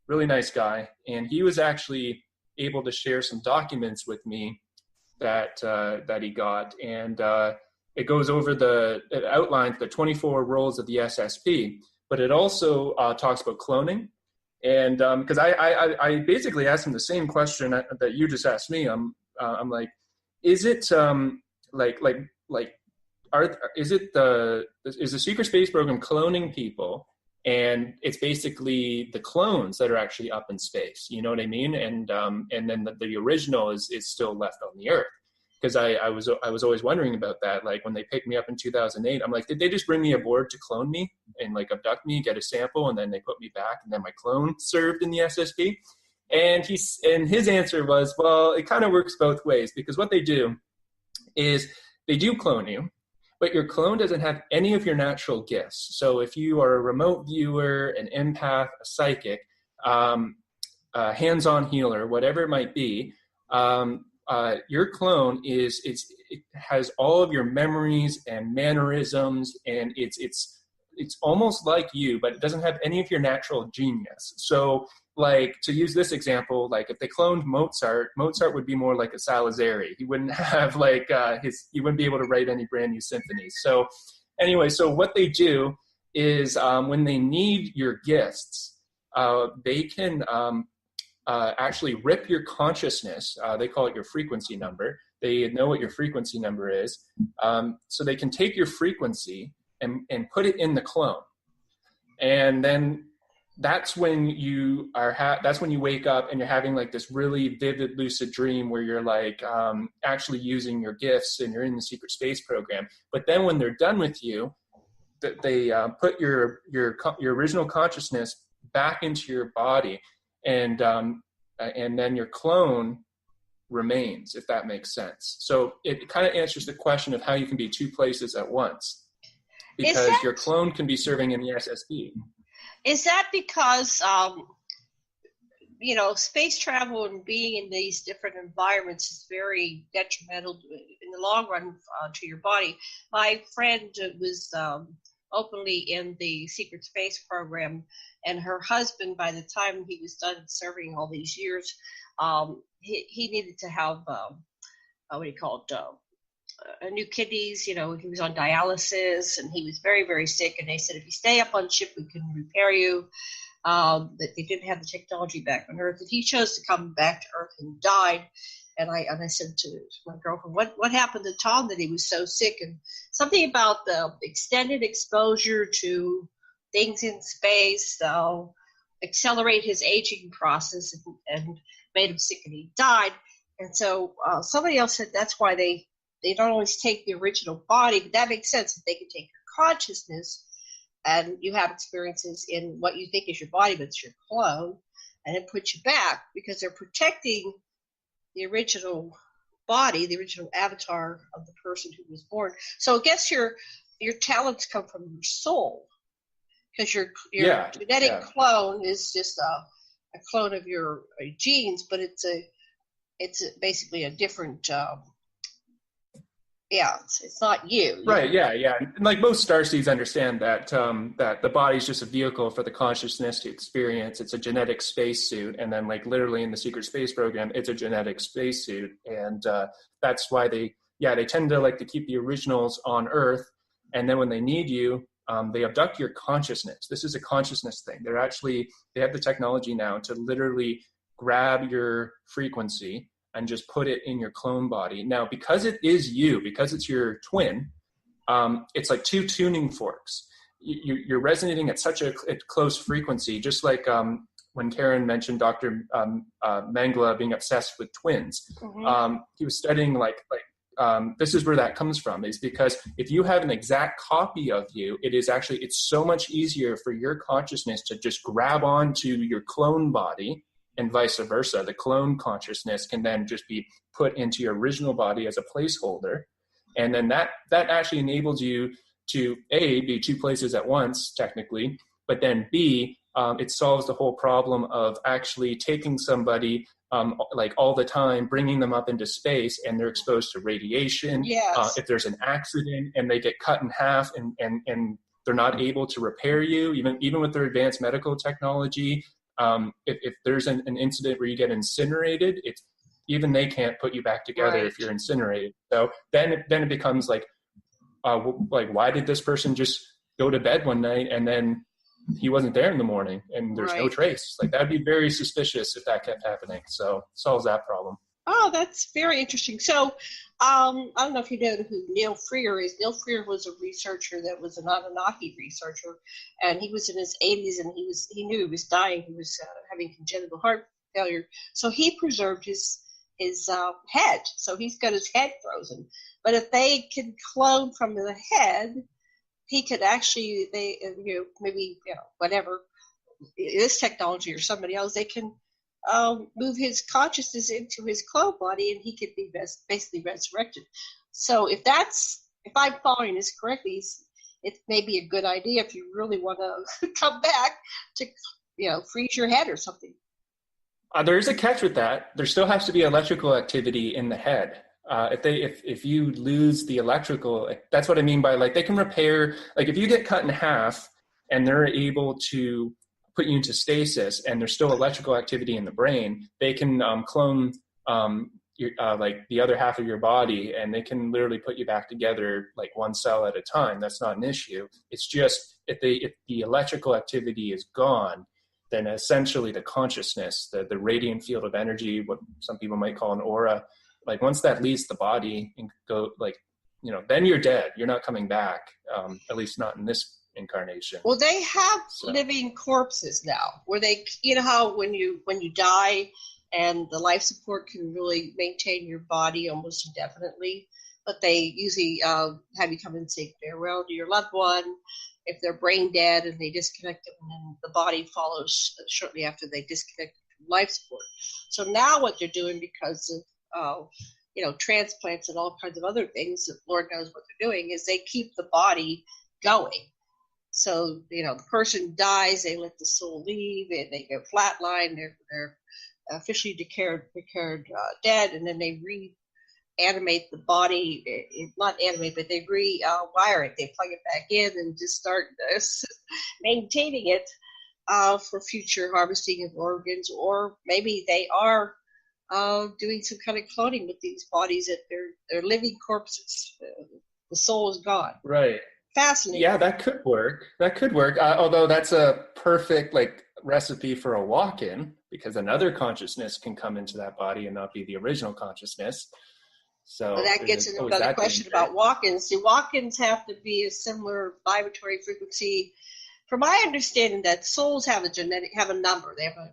Really nice guy. And he was actually able to share some documents with me that he got. And it goes over it outlines the 24 roles of the SSP, but it also talks about cloning. And because I basically asked him the same question that you just asked me. I'm like, is it is the secret space program cloning people, and it's basically the clones that are actually up in space? You know what I mean? And then the original is still left on the Earth. Because I was always wondering about that. Like when they picked me up in 2008, I'm like, did they just bring me aboard to clone me and like abduct me, get a sample, and then they put me back, and then my clone served in the SSP? And his answer was, well, it kind of works both ways, because what they do is they do clone you, but your clone doesn't have any of your natural gifts. So if you are a remote viewer, an empath, a psychic, a hands-on healer, whatever it might be, your clone it has all of your memories and mannerisms, and it's almost like you, but it doesn't have any of your natural genius. So like, to use this example, like if they cloned Mozart would be more like a Salieri. He wouldn't have like he wouldn't be able to write any brand new symphonies. So anyway, so what they do is when they need your gifts, they can actually rip your consciousness. They call it your frequency number. They know what your frequency number is. So they can take your frequency and put it in the clone. And then that's when you wake up and you're having like this really vivid lucid dream where you're like actually using your gifts and you're in the secret space program. But then when they're done with you, they put your original consciousness back into your body, and then your clone remains, if that makes sense. So it kind of answers the question of how you can be two places at once, because your clone can be serving in the SSB. Is that because space travel and being in these different environments is very detrimental in the long run to your body. My friend was openly in the secret space program, and her husband, by the time he was done serving all these years, he needed to have what do you call it? New kidneys. He was on dialysis, and he was very, very sick. And they said, if you stay up on ship, we can repair you. That they didn't have the technology back on Earth, and he chose to come back to Earth and died. And I said to my girlfriend, what happened to Tom that he was so sick? And something about the extended exposure to things in space accelerate his aging process and made him sick, and he died. And so somebody else said that's why they don't always take the original body, but that makes sense, that they can take your consciousness and you have experiences in what you think is your body, but it's your clone, and it puts you back because they're protecting the original body, the original avatar of the person who was born. So I guess your talents come from your soul, because your genetic clone is just a clone of your genes, but it's basically a different. It's not you. Right. Yeah. And like most starseeds understand that that the body is just a vehicle for the consciousness to experience. It's a genetic spacesuit, and then like literally in the secret space program, it's a genetic spacesuit, and that's why they tend to like to keep the originals on Earth, and then when they need you, they abduct your consciousness. This is a consciousness thing. They have the technology now to literally grab your frequency and just put it in your clone body. Now, because it is you, because it's your twin, it's like two tuning forks. You're resonating at such a close frequency, just like when Karen mentioned Dr. Mengele being obsessed with twins. Mm-hmm. He was studying this is where that comes from, is because if you have an exact copy of you, it's so much easier for your consciousness to just grab onto your clone body, and vice versa. The clone consciousness can then just be put into your original body as a placeholder. And then that actually enables you to A, be two places at once, technically, but then B, it solves the whole problem of actually taking somebody like all the time, bringing them up into space, and they're exposed to radiation. Yes. If there's an accident and they get cut in half and they're not able to repair you, even with their advanced medical technology, if there's an incident where you get incinerated, even they can't put you back together. Right. If you're incinerated. So then it becomes like why did this person just go to bed one night and then he wasn't there in the morning and there's no trace? Like that'd be very suspicious if that kept happening. So solves that problem. Oh, that's very interesting. So I don't know if you know who Neil Freer is. Neil Freer was a researcher that was an Anunnaki researcher, and he was in his 80s, and he knew he was dying. He was having congenital heart failure. So he preserved his head. So he's got his head frozen. But if they can clone from the head, he could actually, whatever, this technology or somebody else, they can move his consciousness into his clone body, and he could be basically resurrected. So if I'm following this correctly, it may be a good idea if you really want to come back to, freeze your head or something. There is a catch with that. There still has to be electrical activity in the head. If you lose the electrical, that's what I mean by they can repair. Like if you get cut in half and they're able to put you into stasis and there's still electrical activity in the brain, they can clone the other half of your body, and they can literally put you back together like one cell at a time. That's not an issue. It's just if the electrical activity is gone, then essentially the consciousness, the radiant field of energy, what some people might call an aura, once that leaves the body and then you're dead. You're not coming back, at least not in this incarnation. Well, they have living corpses now, where they, how when you die, and the life support can really maintain your body almost indefinitely, but they usually have you come and say farewell to your loved one if they're brain dead, and they disconnect them, and then the body follows shortly after they disconnect from life support. So now what they're doing, because of transplants and all kinds of other things that Lord knows what they're doing, is they keep the body going. So, the person dies, they let the soul leave, and they go flatline, they're officially declared dead, and then they reanimate the body. Not animate, but they rewire it. They plug it back in and just start maintaining it for future harvesting of organs, or maybe they are doing some kind of cloning with these bodies that they're living corpses. The soul is gone. Right. Fascinating. Yeah, that could work. Although that's a perfect recipe for a walk-in, because another consciousness can come into that body and not be the original consciousness. So well, that gets into another question about walk-ins. See, walk-ins have to be a similar vibratory frequency. From my understanding, that souls have a number. They have a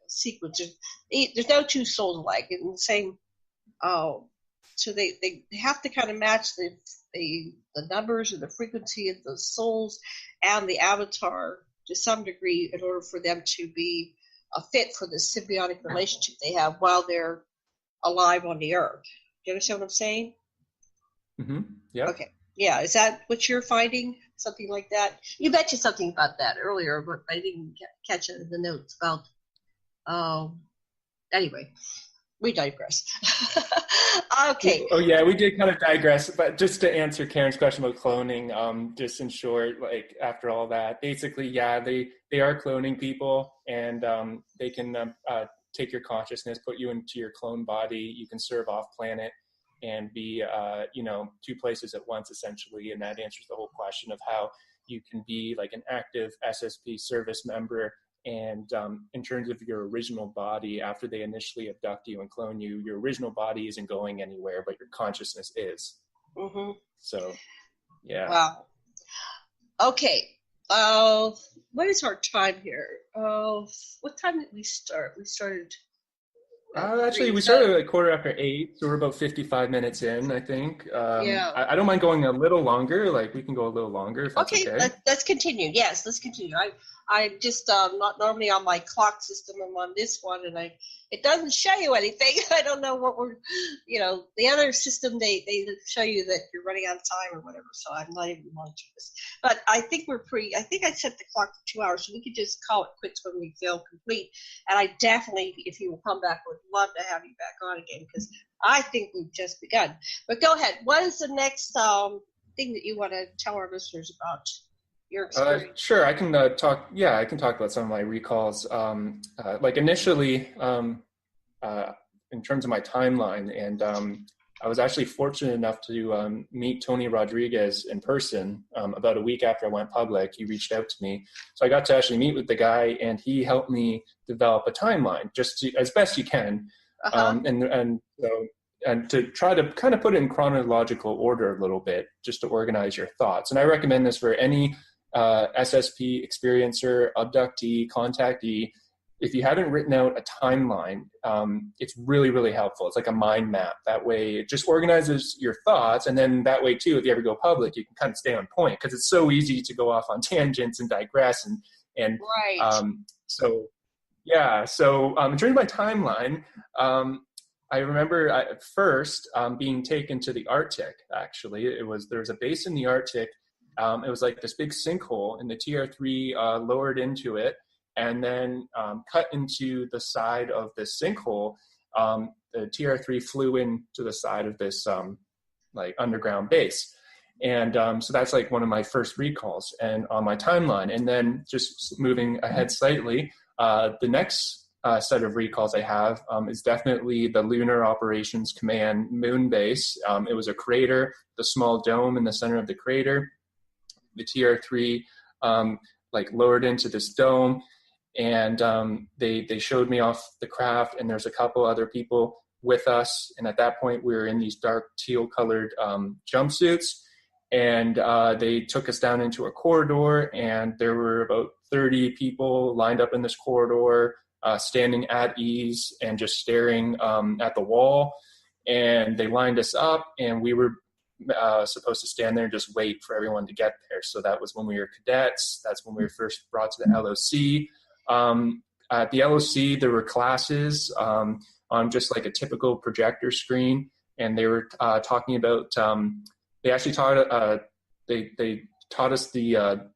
sequence. There's no two souls alike. In the same. So they have to kind of match the numbers and the frequency of the souls and the avatar to some degree in order for them to be a fit for the symbiotic relationship they have while they're alive on the earth. Do you understand what I'm saying? Mm-hmm. Yeah. Okay. Yeah. Is that what you're finding? Something like that? You mentioned something about that earlier, but I didn't catch it in the notes about. Anyway, we digress. Okay. Oh yeah, we did kind of digress, but just to answer Karen's question about cloning, just in short, after all that, basically, yeah, they are cloning people, and they can take your consciousness, put you into your clone body. You can serve off planet and be, two places at once, essentially, and that answers the whole question of how you can be an active SSP service member. And in terms of your original body, after they initially abduct you and clone you, your original body isn't going anywhere, but your consciousness is. Mm-hmm. So, yeah. Wow. Okay. What is our time here? What time did we start? We started. Actually, we started at 8:15, so we're about 55 minutes in, I think. Yeah. I don't mind going a little longer. We can go a little longer if that's okay. Let's continue. Yes, let's continue. I'm just not normally on my clock system. I'm on this one, and it doesn't show you anything. I don't know what the other system, they show you that you're running out of time or whatever, so I'm not even monitoring this. But I think I think I set the clock for 2 hours, so we could just call it quits when we feel complete. And I definitely, if you will come back, would love to have you back on again, because I think we've just begun. But go ahead. What is the next thing that you want to tell our listeners about? Sure, I can talk. Yeah, I can talk about some of my recalls. Initially, in terms of my timeline, and I was actually fortunate enough to meet Tony Rodriguez in person about a week after I went public. He reached out to me, so I got to actually meet with the guy, and he helped me develop a timeline, as best you can, and to try to kind of put it in chronological order a little bit, just to organize your thoughts. And I recommend this for any SSP experiencer, abductee, contactee. If you haven't written out a timeline, it's really, really helpful. It's like a mind map. That way it just organizes your thoughts. And then that way too, if you ever go public, you can kind of stay on point, because it's so easy to go off on tangents and digress. And right. So in terms of my timeline, I remember at first being taken to the Arctic, actually. There was a base in the Arctic. It was like this big sinkhole, and the TR-3 lowered into it and then cut into the side of this sinkhole. The TR-3 flew into the side of this underground base. And so that's one of my first recalls and on my timeline. And then just moving ahead slightly, the next set of recalls I have is definitely the Lunar Operations Command moon base. It was a crater, the small dome in the center of the crater. The TR-3 lowered into this dome, and they showed me off the craft, and there's a couple other people with us. And at that point, we were in these dark teal colored jumpsuits, and they took us down into a corridor, and there were about 30 people lined up in this corridor, standing at ease and just staring at the wall. And they lined us up, and we were supposed to stand there and just wait for everyone to get there. So that was when we were cadets. That's when we were first brought to the LOC. At the LOC, there were classes on just a typical projector screen, and they were talking about. They actually taught. They taught us the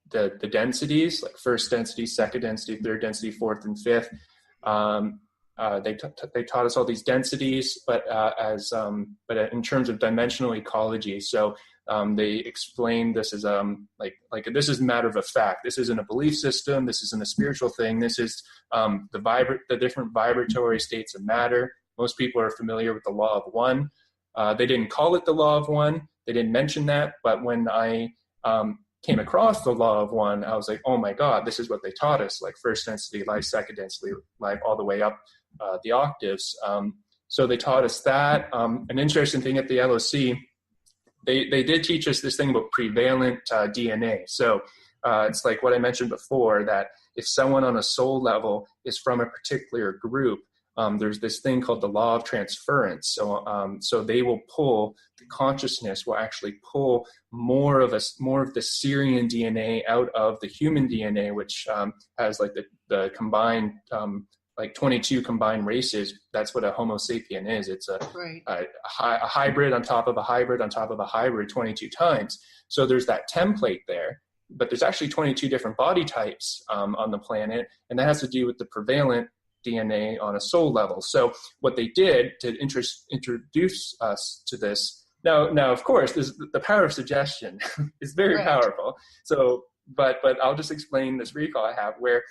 densities, like first density, second density, third density, fourth and fifth. They taught us all these densities, but in terms of dimensional ecology. So they explained this as like this is a matter of a fact. This isn't a belief system. This isn't a spiritual thing. This is the different vibratory states of matter. Most people are familiar with the law of one. They didn't call it the law of one. They didn't mention that. But when I came across the law of one, I was like, oh my God, this is what they taught us, like first density life, second density life, all the way up the octaves. So they taught us that. An interesting thing at the LOC, they did teach us this thing about prevalent DNA. So it's like what I mentioned before, that if someone on a soul level is from a particular group, there's this thing called the law of transference. So they will pull, the consciousness will actually pull more of the Syrian DNA out of the human DNA, which has like the combined like 22 combined races. That's what a Homo sapien is. It's a hybrid on top of a hybrid on top of a hybrid 22 times. So there's that template there, but there's actually 22 different body types on the planet, and that has to do with the prevalent DNA on a soul level. So what they did to introduce us to this, now of course, the power of suggestion is very powerful. So, but I'll just explain this recall I have where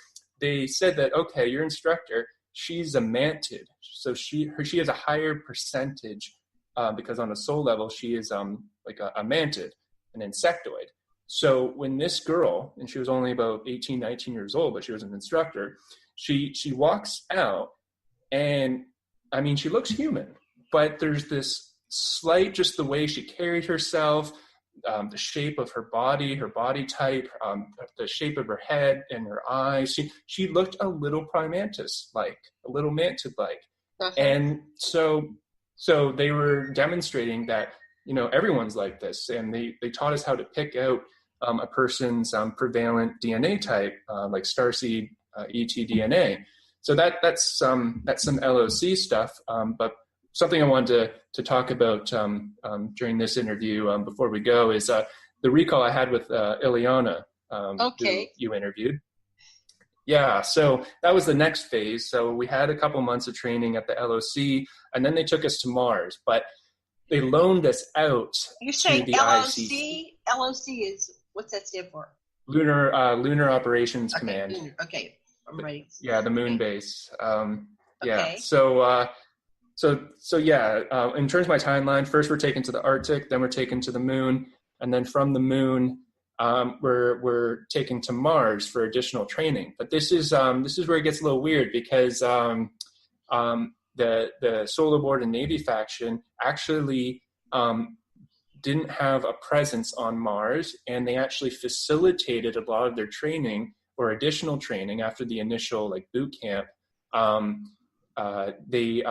they said that, okay, your instructor, she's a mantid. So she has a higher percentage because on a soul level, she is like a mantid, an insectoid. So when this girl, and she was only about 18, 19 years old, but she was an instructor, she walks out, and I mean, she looks human, but there's this slight, just the way she carried herself, the shape of her body type, the shape of her head and her eyes. She looked a little primantis-like, a little mantid-like. And so they were demonstrating that, you know, everyone's like this. And they taught us how to pick out a person's prevalent DNA type, like starseed ETDNA. So that's some LOC stuff. But something I wanted to talk about during this interview before we go is the recall I had with Ileana, who you interviewed. Yeah, so that was the next phase. So we had a couple months of training at the LOC, and then they took us to Mars. But they loaned us out You say to the LOC? ICC. LOC is, what's that stand for? Lunar Operations Command. Lunar. Okay, I'm ready. Yeah, the moon base. Yeah, Okay. So yeah, in terms of my timeline, first we're taken to the Arctic, then we're taken to the moon, and then from the moon, we're taken to Mars for additional training. But this is where it gets a little weird because the Solar Board and Navy faction actually didn't have a presence on Mars, and they actually facilitated a lot of their training or additional training after the initial like boot camp. They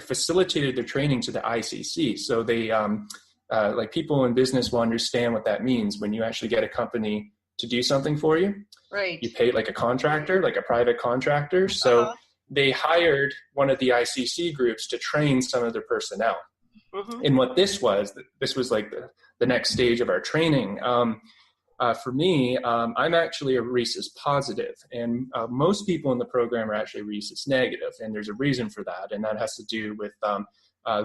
facilitated their training to the ICC. So they like people in business will understand what that means when you actually get a company to do something for you. Right. You pay like a contractor, like a private contractor. So they hired one of the ICC groups to train some of their personnel. Mm-hmm. And what this was like the next stage of our training. For me, I'm actually a rhesus positive, and most people in the program are actually rhesus negative, and there's a reason for that, and that has to do with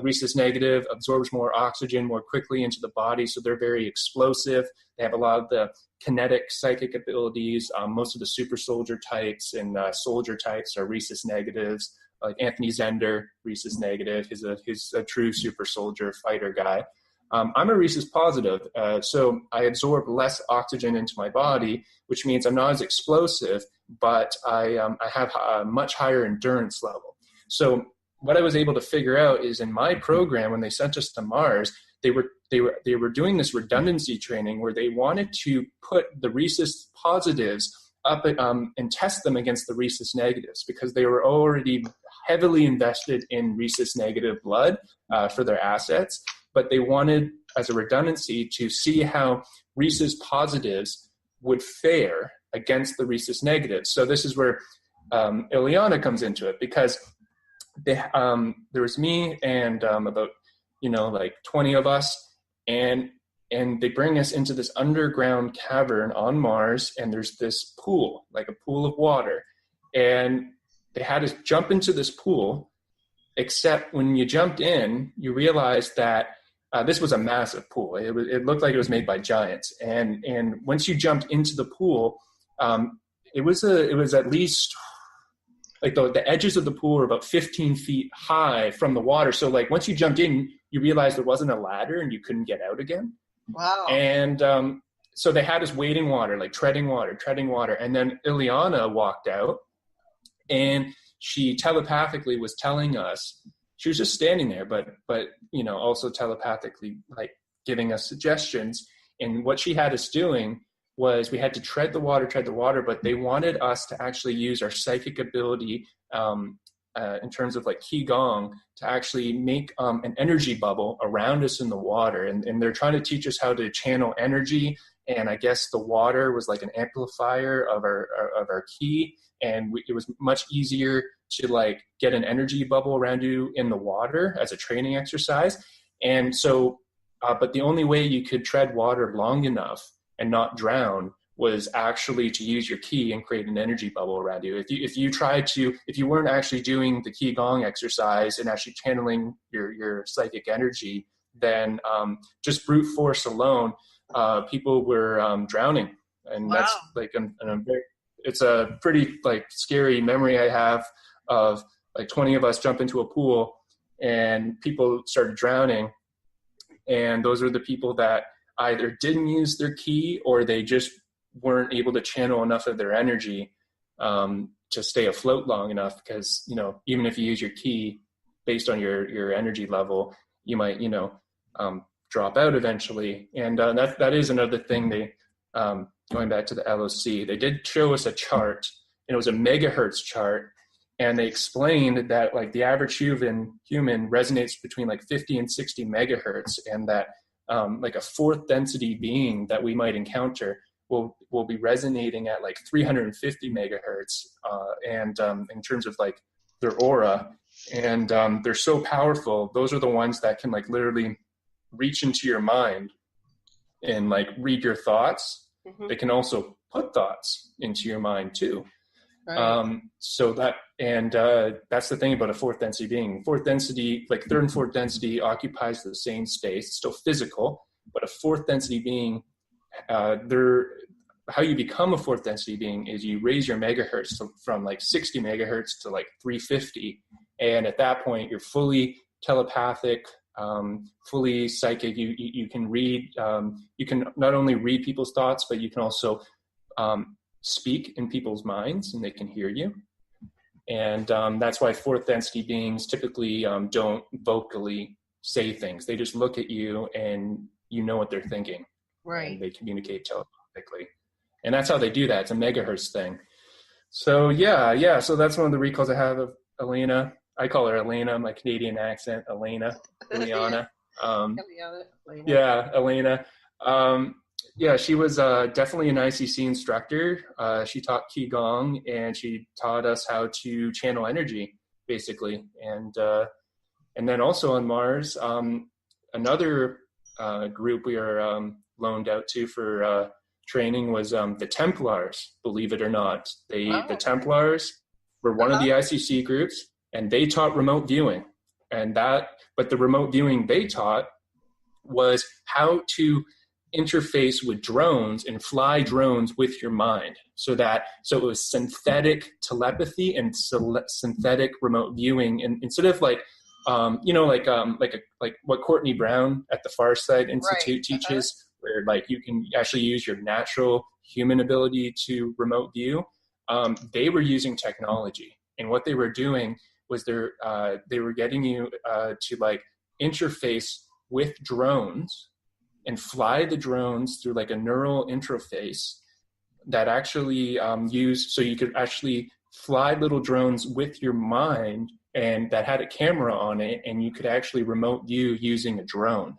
rhesus negative absorbs more oxygen more quickly into the body, so they're very explosive. They have a lot of the kinetic psychic abilities. Most of the super soldier types and soldier types are rhesus negatives, like Anthony Zender, rhesus negative. He's a true super soldier fighter guy. I'm a rhesus positive, so I absorb less oxygen into my body, which means I'm not as explosive, but I have a much higher endurance level. So what I was able to figure out is in my program, when they sent us to Mars, they were doing this redundancy training where they wanted to put the rhesus positives up and test them against the rhesus negatives because they were already heavily invested in rhesus negative blood for their assets. But they wanted, as a redundancy, to see how rhesus positives would fare against the rhesus negatives. So this is where Ileana comes into it, because there was me and about, like 20 of us, and they bring us into this underground cavern on Mars, and there's this pool, like a pool of water. And they had us jump into this pool, except when you jumped in, you realized that this was a massive pool. It looked like it was made by giants. And once you jumped into the pool, it was at least like the edges of the pool were about 15 feet high from the water. So like once you jumped in, you realized there wasn't a ladder and you couldn't get out again. Wow. And so they had us wading water, like treading water. And then Ileana walked out, and she telepathically was telling us, she was just standing there, but you know, also telepathically like giving us suggestions. And what she had us doing was we had to tread the water, but they wanted us to actually use our psychic ability in terms of like Qigong to actually make an energy bubble around us in the water. And they're trying to teach us how to channel energy. And I guess the water was like an amplifier of our Qi. And it was much easier to like get an energy bubble around you in the water as a training exercise. And so, but the only way you could tread water long enough and not drown was actually to use your Qi and create an energy bubble around you. If you weren't actually doing the Qigong exercise and actually channeling your psychic energy, then just brute force alone, people were drowning. And that's like, it's a pretty like scary memory I have of like 20 of us jump into a pool and people started drowning. And those are the people that either didn't use their Qi or they just weren't able to channel enough of their energy to stay afloat long enough. Because, you know, even if you use your Qi based on your energy level, you might, you know, drop out eventually. And that is another thing they, going back to the LOC, they did show us a chart, and it was a megahertz chart. And they explained that like the average human resonates between like 50 and 60 megahertz. And that like a fourth density being that we might encounter will be resonating at like 350 megahertz. And in terms of like their aura, and they're so powerful. Those are the ones that can like literally reach into your mind and like read your thoughts. Mm-hmm. They can also put thoughts into your mind too. Right. So that, and that's the thing about a fourth density being. Fourth density, like third and fourth density, occupies the same space. It's still physical, but a fourth density being, how you become a fourth density being is you raise your megahertz from like 60 megahertz to like 350. And at that point, you're fully telepathic, fully psychic. You can read, you can not only read people's thoughts, but you can also speak in people's minds and they can hear you. And that's why fourth density beings typically don't vocally say things. They just look at you and you know what they're thinking. Right. And they communicate telepathically. And that's how they do that. It's a megahertz thing. So yeah. So that's one of the recalls I have of Elena. I call her Elena, my Canadian accent, Elena. Yeah, Elena. Yeah, she was definitely an ICC instructor. She taught Qigong, and she taught us how to channel energy, basically. And then also on Mars, another group we were loaned out to for training was the Templars, believe it or not. The Templars were one of the ICC groups, and they taught remote viewing. But the remote viewing they taught was how to interface with drones and fly drones with your mind. So it was synthetic telepathy and synthetic remote viewing. And instead of like what Courtney Brown at the Far Side Institute teaches, where like you can actually use your natural human ability to remote view, they were using technology. And what they were doing was they were getting you to like interface with drones and fly the drones through like a neural interface that actually so you could actually fly little drones with your mind, and that had a camera on it, and you could actually remote view using a drone.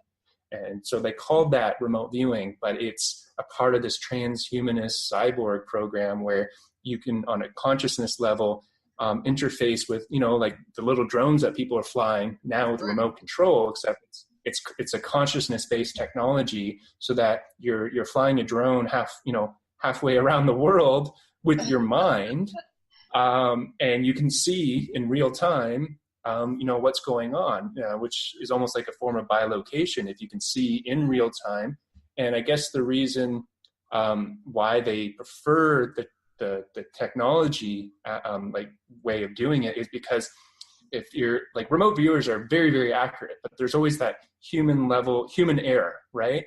And so they called that remote viewing, but it's a part of this transhumanist cyborg program where you can, on a consciousness level, interface with, like the little drones that people are flying now with remote control, except it's a consciousness-based technology, so that you're flying a drone halfway around the world with your mind, And you can see in real time, what's going on, which is almost like a form of bilocation if you can see in real time. And I guess the reason why they prefer the technology way of doing it is because if you're like, remote viewers are very, very accurate, but there's always that human error, right?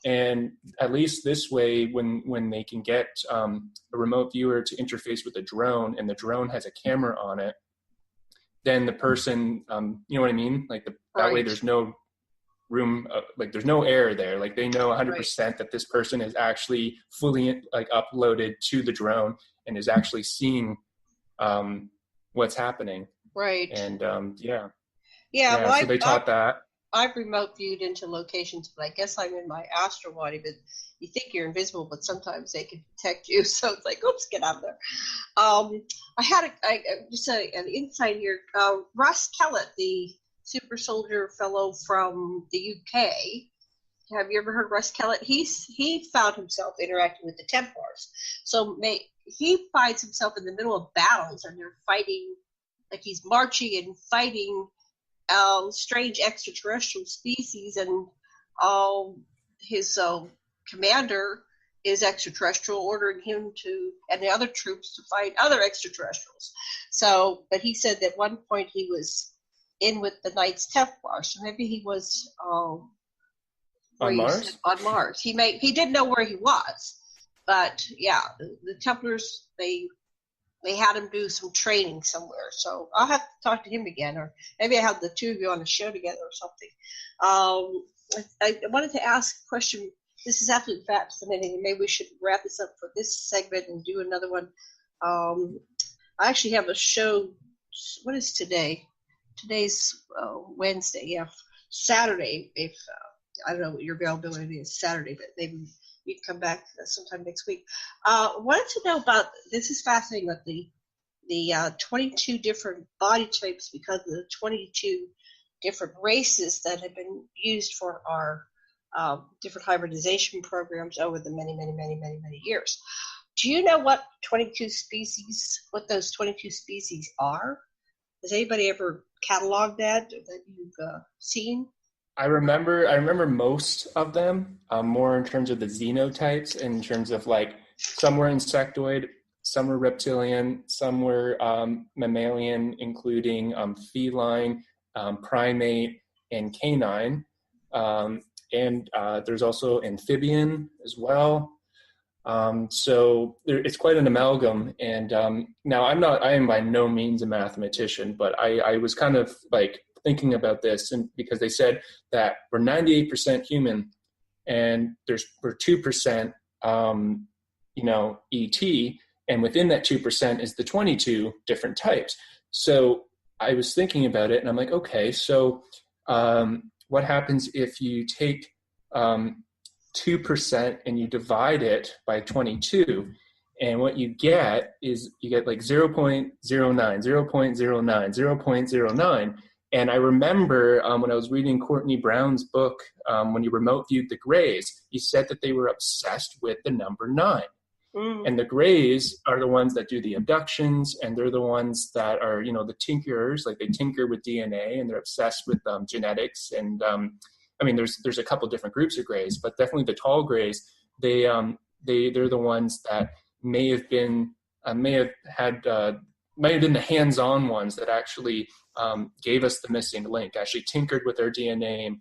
And at least this way, when they can get a remote viewer to interface with a drone, and the drone has a camera on it, then the person, you know what I mean? Like that way there's no room, there's no error there. Like they know 100% that this person is actually fully uploaded to the drone and is actually seeing what's happening. Right. And Well, so they taught that. I've remote viewed into locations, but I guess I'm in my astral body, but you think you're invisible, but sometimes they can detect you. So it's like, oops, get out of there. I had just an insight here. Russ Kellett, the super soldier fellow from the UK. Have you ever heard Russ Kellett? He found himself interacting with the Templars. So he finds himself in the middle of battles, and they're fighting, like he's marching and fighting strange extraterrestrial species, and his commander is extraterrestrial, ordering him and the other troops to fight other extraterrestrials. So, but he said that at one point he was in with the Knights Templar, so maybe he was on Mars. On Mars, he didn't know where he was, but yeah, the Templars they had him do some training somewhere. So I'll have to talk to him again, or maybe I have the two of you on a show together or something. I wanted to ask a question. This is absolutely fascinating, and maybe we should wrap this up for this segment and do another one. I actually have a show. What is today? Today's Wednesday. Yeah, Saturday. If I don't know what your availability is Saturday, but maybe you can come back sometime next week. Wanted to know about, this is fascinating, about the 22 different body types, because of the 22 different races that have been used for our different hybridization programs over the many, many, many, many, many years. Do you know what those 22 species are? Has anybody ever cataloged that you've seen? I remember most of them, more in terms of the xenotypes, in terms of like some were insectoid, some were reptilian, some were mammalian, including feline, primate, and canine. And there's also amphibian as well. So it's quite an amalgam. And now I am by no means a mathematician, but I was kind of like thinking about this, and because they said that we're 98% human, and we're 2%, ET, and within that 2% is the 22 different types. So I was thinking about it, and I'm like, okay, so what happens if you take 2% and you divide it by 22? And what you get is you get like 0.09, 0.09, 0.09. And I remember when I was reading Courtney Brown's book, when you remote viewed the Greys, he said that they were obsessed with the number 9. Mm. And the Greys are the ones that do the abductions, and they're the ones that are, the tinkerers, like they tinker with DNA, and they're obsessed with genetics. And there's a couple different groups of Greys, but definitely the tall Greys, they're the ones that may have been the hands-on ones that actually gave us the missing link, actually tinkered with our DNA and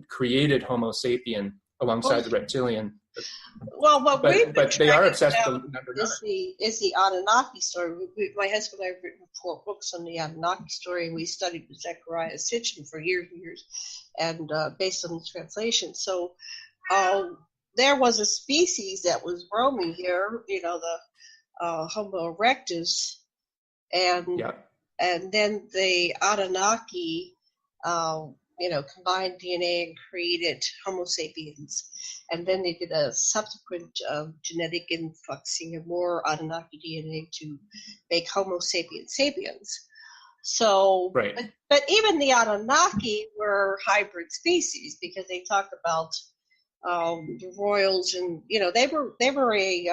created Homo sapien alongside the reptilian. Well, but they are obsessed with the number 9. Is the Anunnaki story. My husband and I have written 4 books on the Anunnaki story, and we studied with Zechariah Sitchin for years and years, and based on the translation. So there was a species that was roaming here, the Homo erectus, and then the Anunnaki, combined DNA and created Homo sapiens. And then they did a subsequent genetic influxing of more Anunnaki DNA to make Homo sapiens sapiens. So, right. But even the Anunnaki were hybrid species, because they talk about the royals, and they were a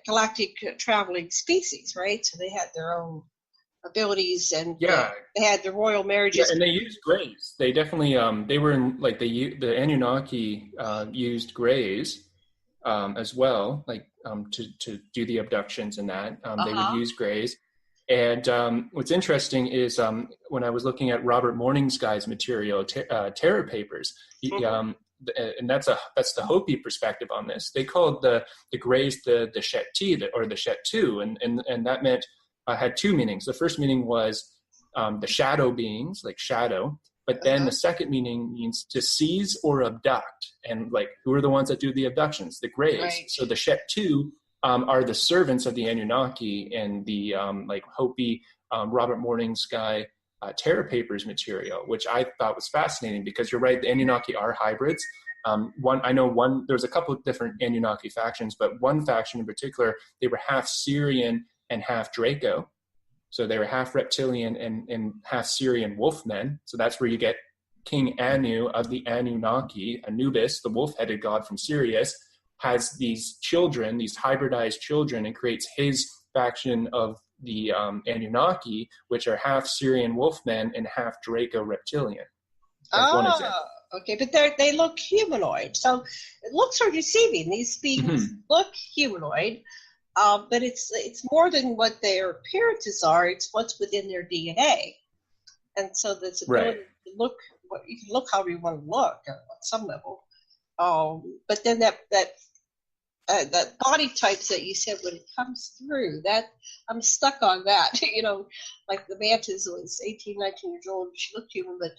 galactic traveling species, right? So they had their own abilities, and Yeah. they had the royal Yeah, marriages. and they used greys. They definitely they were in like the Anunnaki used greys as well, like to do the abductions and that. They would use greys. And what's interesting is when I was looking at Robert Morningsky's material, Terror Papers, and that's the Hopi perspective on this. They called the greys the Shet-Ti, or the Shet-Tu, and that meant had two meanings. The first meaning was the shadow beings, like shadow, but then the second meaning means to seize or abduct. And like, who are the ones that do the abductions? The greys. Right. So the Shet-Tu are the servants of the Anunnaki, and the like Hopi Robert Morningsky Terror Papers material, which I thought was fascinating, because you're right, the Anunnaki are hybrids. There's a couple of different Anunnaki factions, but one faction in particular, they were half Syrian and half Draco. So they were half reptilian and half Syrian wolfmen. So that's where you get King Anu of the Anunnaki, Anubis, the wolf-headed god from Sirius, has these children, these hybridized children, and creates his faction of the Anunnaki, which are half Syrian wolfmen and half Draco reptilian. That's one example. Okay, but they look humanoid, so it looks sort of deceiving. These beings look humanoid, but it's more than what their appearances are. It's what's within their DNA, and so this ability to look, you can look however you want to look on some level. But then that body types that you said, when it comes through, that I'm stuck on that. Like the mantis was 18, 19 years old. She looked human, but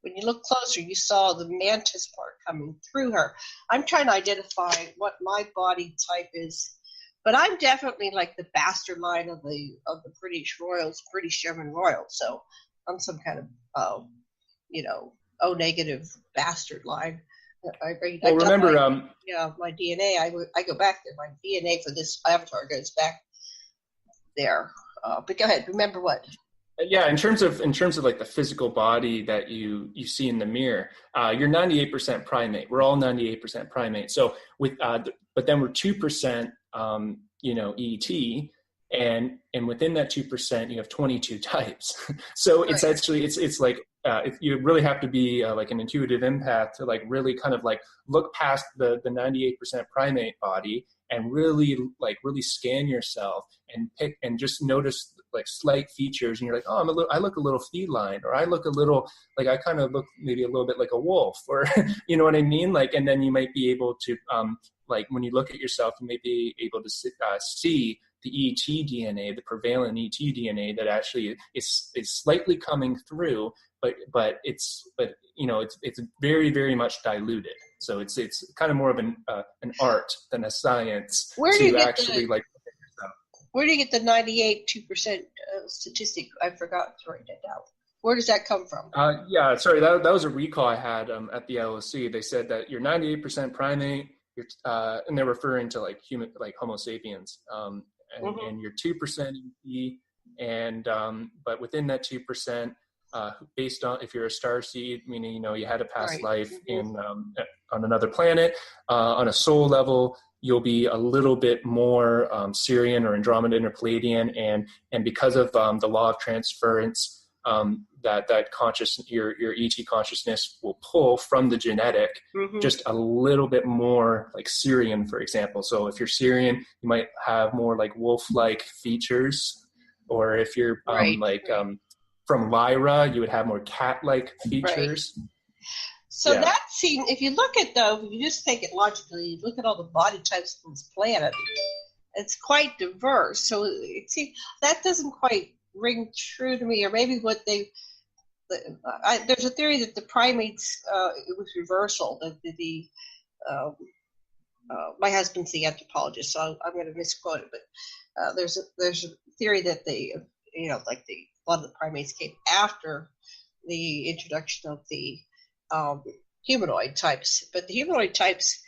when you look closer, you saw the mantis part coming through her. I'm trying to identify what my body type is, but I'm definitely like the bastard line of the British royals, British German royals. So I'm some kind of O negative bastard line. Remember, my DNA. I go back there. My DNA for this avatar goes back there. But go ahead. Remember what? Yeah, in terms of like the physical body that you see in the mirror, you're 98% primate. We're all 98% primate. So but then we're 2% ET, and within that 2% you have 22 types. So it's actually it's like you really have to be like an intuitive empath to like really kind of like look past the 98% primate body and really scan yourself and pick and just notice like slight features, and you're like, oh, I look a little feline, or I look a little like, I kind of look maybe a little bit like a wolf, or you know what I mean? Like, and then you might be able to like when you look at yourself, you may be able to see the ET DNA, the prevalent ET DNA that actually is slightly coming through, but it's very, very much diluted. So it's kind of more of an art than a science. Where do you get the 98% statistic? I forgot to write that down. Where does that come from? Yeah, sorry, that was a recall I had at the LOC. They said that you're 98% primate, and they're referring to like human, like Homo sapiens, and you're 2% ET, and but within that 2%, based on if you're a star seed, meaning you had a past life in on another planet, on a soul level, you'll be a little bit more Syrian or Andromedan or Palladian, and because of the law of transference, that your ET consciousness will pull from the genetic just a little bit more like Syrian, for example. So if you're Syrian, you might have more like wolf-like features, or if you're from Lyra, you would have more cat-like features. Right. So that seems, if you look at if you just take it logically, you look at all the body types on this planet, it's quite diverse. So that doesn't quite ring true to me, or maybe there's a theory that the primates, it was reversal, that my husband's the anthropologist, so I'm going to misquote it, but there's a theory that a lot of the primates came after the introduction of the humanoid types. But the humanoid types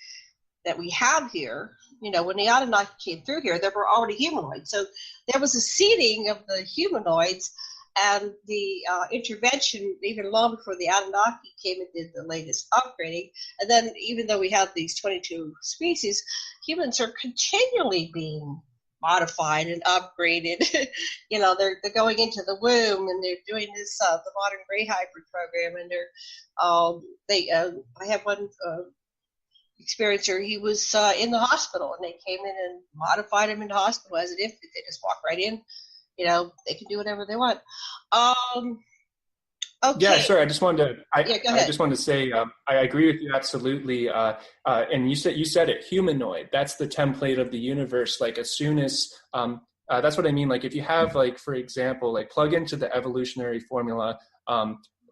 that we have here, when the Anunnaki came through here, they were already humanoid. So there was a seeding of the humanoids, And the intervention, even long before the Anunnaki came and did the latest upgrading, and then even though we have these 22 species, humans are continually being modified and upgraded. You know, they're going into the womb, and they're doing this the modern gray hybrid program, and I have one experiencer. He was in the hospital, and they came in and modified him in the hospital as an infant. They just walk right in. You know, they can do whatever they want. Okay. Yeah, sorry. I just wanted to. Go ahead. I just wanted to say I agree with you absolutely. And you said it. Humanoid. That's the template of the universe. Like as soon as that's what I mean. Like if you have, like, for example, like plug into the evolutionary formula,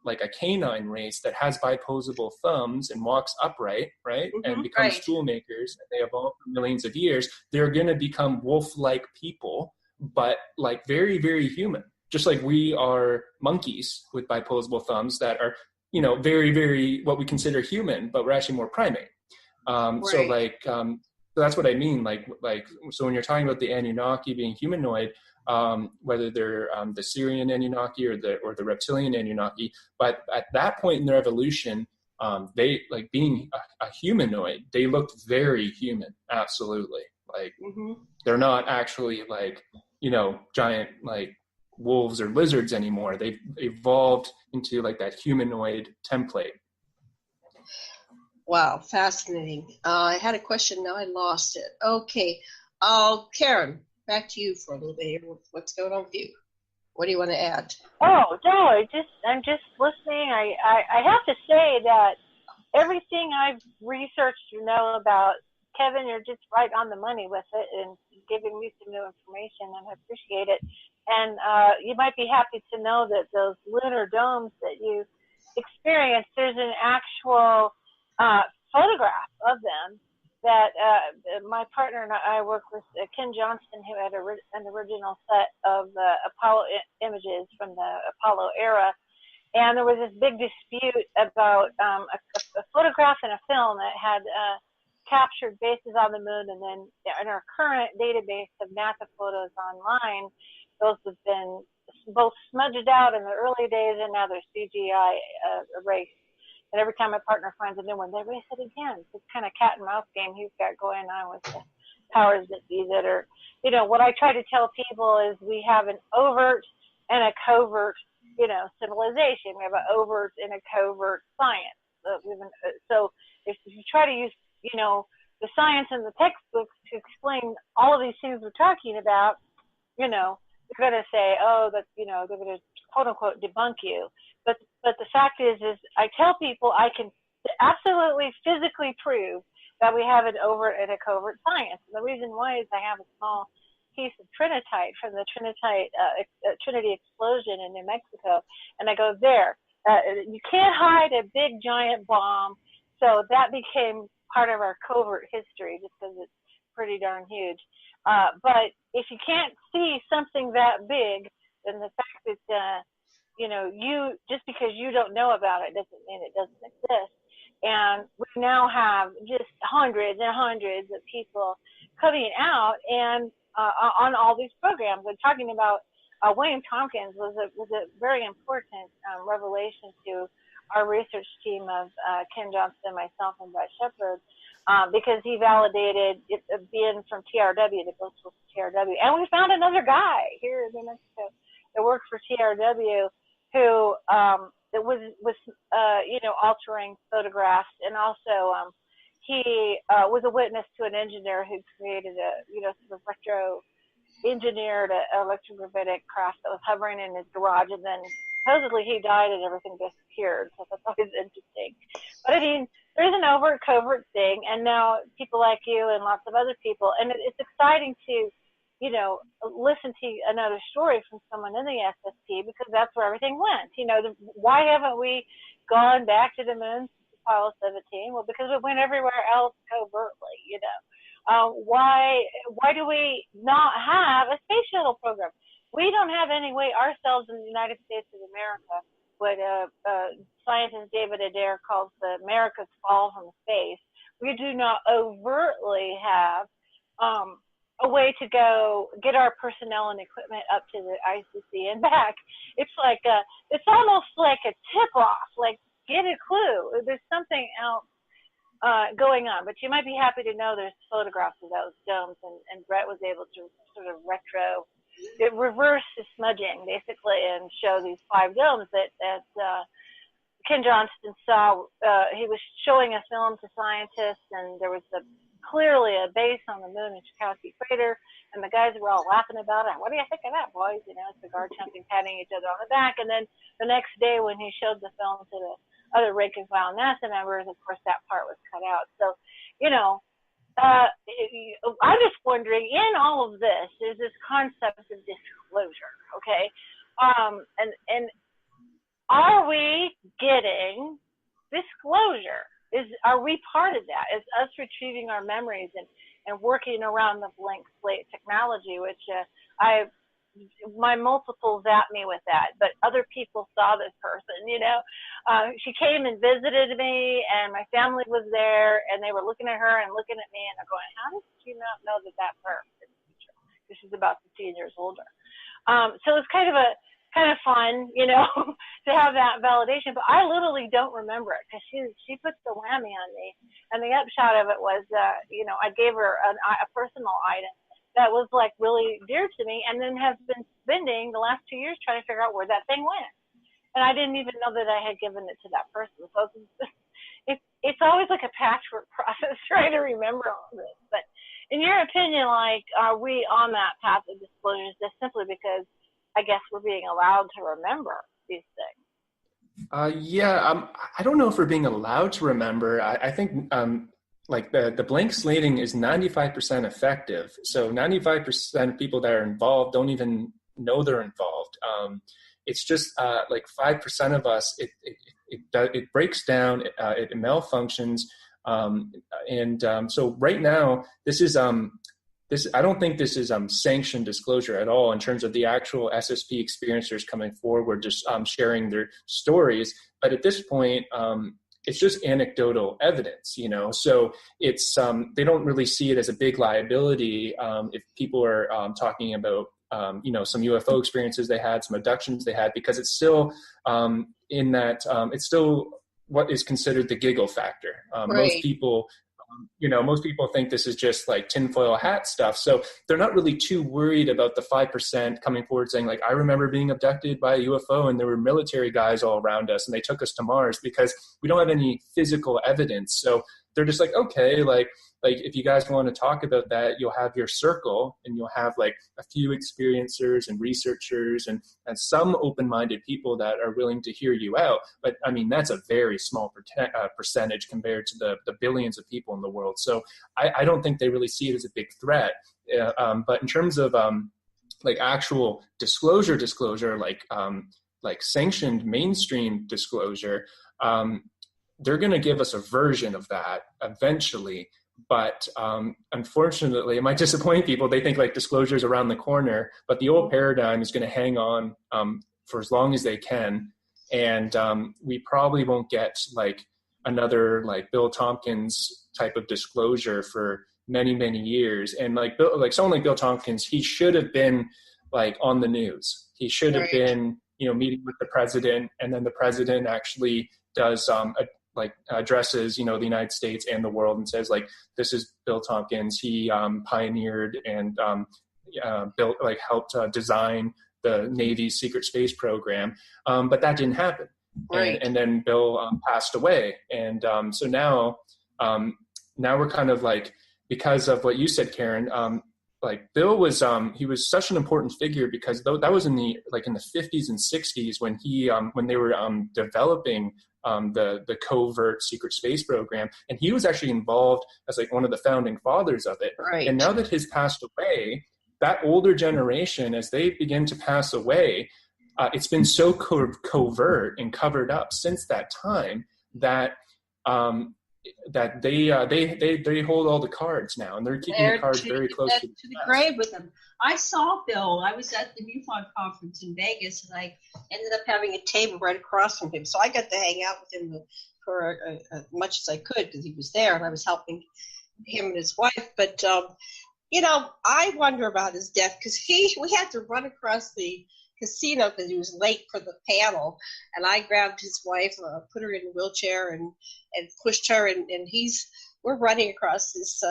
like a canine race that has biposable thumbs and walks upright, right, and becomes tool makers, and they evolve for millions of years. They're going to become wolf-like people, but like very, very human. Just like we are monkeys with biposable thumbs that are, you know, very, very what we consider human, but we're actually more primate. So that's what I mean. So when you're talking about the Anunnaki being humanoid, whether they're the Syrian Anunnaki or the reptilian Anunnaki, but at that point in their evolution, they, like, being a humanoid, they looked very human. Absolutely. Like they're not actually, like, you know, giant like wolves or lizards anymore. They've evolved into like that humanoid template. Wow, fascinating. I had a question, now I lost it. Okay, Karen, back to you for a little bit here. What's going on with you? What do you want to add? Oh no, I'm just listening. I have to say that everything I've researched to know about Kevin, you're just right on the money with it and giving me some new information, and I appreciate it. And you might be happy to know that those lunar domes that you experienced, there's an actual photograph of them that my partner and I worked with Ken Johnston, who had an original set of Apollo images from the Apollo era. And there was this big dispute about a photograph and a film that had captured bases on the moon, and then in our current database of NASA photos online, those have been both smudged out in the early days, and now they're CGI erased. And every time my partner finds a new one, they erase it again. It's kind of cat and mouse game he's got going on with the powers that be that are, you know, what I try to tell people is we have an overt and a covert, you know, civilization. We have an overt and a covert science. So if you try to use, you know, the science in the textbooks to explain all of these things we're talking about, you know, they're going to say, oh, that's, you know, they're going to quote unquote debunk you. But the fact is I tell people I can absolutely physically prove that we have an overt and a covert science. And the reason why is I have a small piece of trinitite from the Trinity explosion in New Mexico, and I go there. You can't hide a big giant bomb, so that became part of our covert history just because it's pretty darn huge. But if you can't see something that big, then the fact that you know, you just because you don't know about it doesn't mean it doesn't exist. And we now have just hundreds and hundreds of people coming out and on all these programs. We're talking about William Tompkins was a very important revelation to our research team of Ken Johnston, myself, and Brett Shepard, because he validated it being from TRW, the Coastal TRW. And we found another guy here in New Mexico that worked for TRW who was you know, altering photographs, and also he was a witness to an engineer who created a, you know, sort of retro engineered electromagnetic craft that was hovering in his garage, and then supposedly he died and everything disappeared. So that's always interesting. But I mean, there's an overt covert thing, and now people like you and lots of other people, and it's exciting to, you know, listen to another story from someone in the SST, because that's where everything went. You know, why haven't we gone back to the moon since Apollo 17? Well, because we went everywhere else covertly, you know. Why do we not have a space shuttle program? We don't have any way ourselves in the United States of America, what scientist David Adair calls the America's fall from space. We do not overtly have a way to go get our personnel and equipment up to the ICC and back. It's like it's almost like a tip-off, like get a clue. There's something else going on. But you might be happy to know there's photographs of those domes, and Brett was able to sort of reverse the smudging, basically, and show these 5 domes that Ken Johnston saw. He was showing a film to scientists, and there was clearly a base on the moon in Chakotay Crater, and the guys were all laughing about it. What do you think of that, boys? You know, cigar chumping, patting each other on the back. And then the next day when he showed the film to the other rank and file NASA members, of course, that part was cut out. So, you know, I'm just wondering, in all of this, is this concept of disclosure, okay? And are we getting disclosure? Are we part of that? Is us retrieving our memories and working around the blank slate technology, which my multiples at me with that, but other people saw this person, you know. She came and visited me, and my family was there, and they were looking at her and looking at me, and they're going, how does she not know that that's her in the future? Because she's about 15 years older. So it's kind of fun, you know, to have that validation. But I literally don't remember it because she put the whammy on me. And the upshot of it was, you know, I gave her a personal item that was like really dear to me, and then have been spending the last 2 years trying to figure out where that thing went. And I didn't even know that I had given it to that person. So it's always like a patchwork process trying to remember all of this. But in your opinion, like, are we on that path of disclosures just simply because I guess we're being allowed to remember these things? I don't know if we're being allowed to remember. I think like the blank slating is 95% effective. So 95% of people that are involved don't even know they're involved. It's just like 5% of us, it breaks down, it malfunctions. So right now, this is I don't think this is sanctioned disclosure at all in terms of the actual SSP experiencers coming forward, just sharing their stories. But at this point, it's just anecdotal evidence, you know. So it's they don't really see it as a big liability if people are talking about you know, some UFO experiences they had, some abductions they had, because it's still in that it's still what is considered the giggle factor. Right. Most people. You know, most people think this is just like tinfoil hat stuff. So they're not really too worried about the 5% coming forward saying, like, I remember being abducted by a UFO and there were military guys all around us and they took us to Mars, because we don't have any physical evidence. So they're just like, okay, like if you guys want to talk about that, you'll have your circle and you'll have like a few experiencers and researchers and some open-minded people that are willing to hear you out. But I mean, that's a very small percentage compared to the billions of people in the world. So I don't think they really see it as a big threat. But in terms of like actual disclosure, like sanctioned mainstream disclosure, they're going to give us a version of that eventually. But unfortunately, it might disappoint people. They think like disclosure is around the corner, but the old paradigm is going to hang on for as long as they can. And we probably won't get like another like Bill Tompkins type of disclosure for many, many years. And like someone like Bill Tompkins, he should have been like on the news. He should have been, you know, meeting with the president, and then the president actually does addresses, you know, the United States and the world and says like, this is Bill Tompkins. He pioneered and built, like helped design the Navy's secret space program. But that didn't happen. Right. And then Bill passed away. And so now we're kind of like, because of what you said, Karen, like Bill was, he was such an important figure because that was in the 50s and 60s when when they were developing the covert secret space program. And he was actually involved as like one of the founding fathers of it. Right. And now that he's passed away, that older generation, as they begin to pass away, it's been so covert and covered up since that time that that they hold all the cards now, and they're keeping the cards very close to the grave with them. I saw Bill. I was at the MUFON conference in Vegas, and I ended up having a table right across from him. So I got to hang out with him for as much as I could because he was there, and I was helping him and his wife. But I wonder about his death because we had to run across the casino because he was late for the panel, and I grabbed his wife, put her in a wheelchair, and pushed her, and we're running across this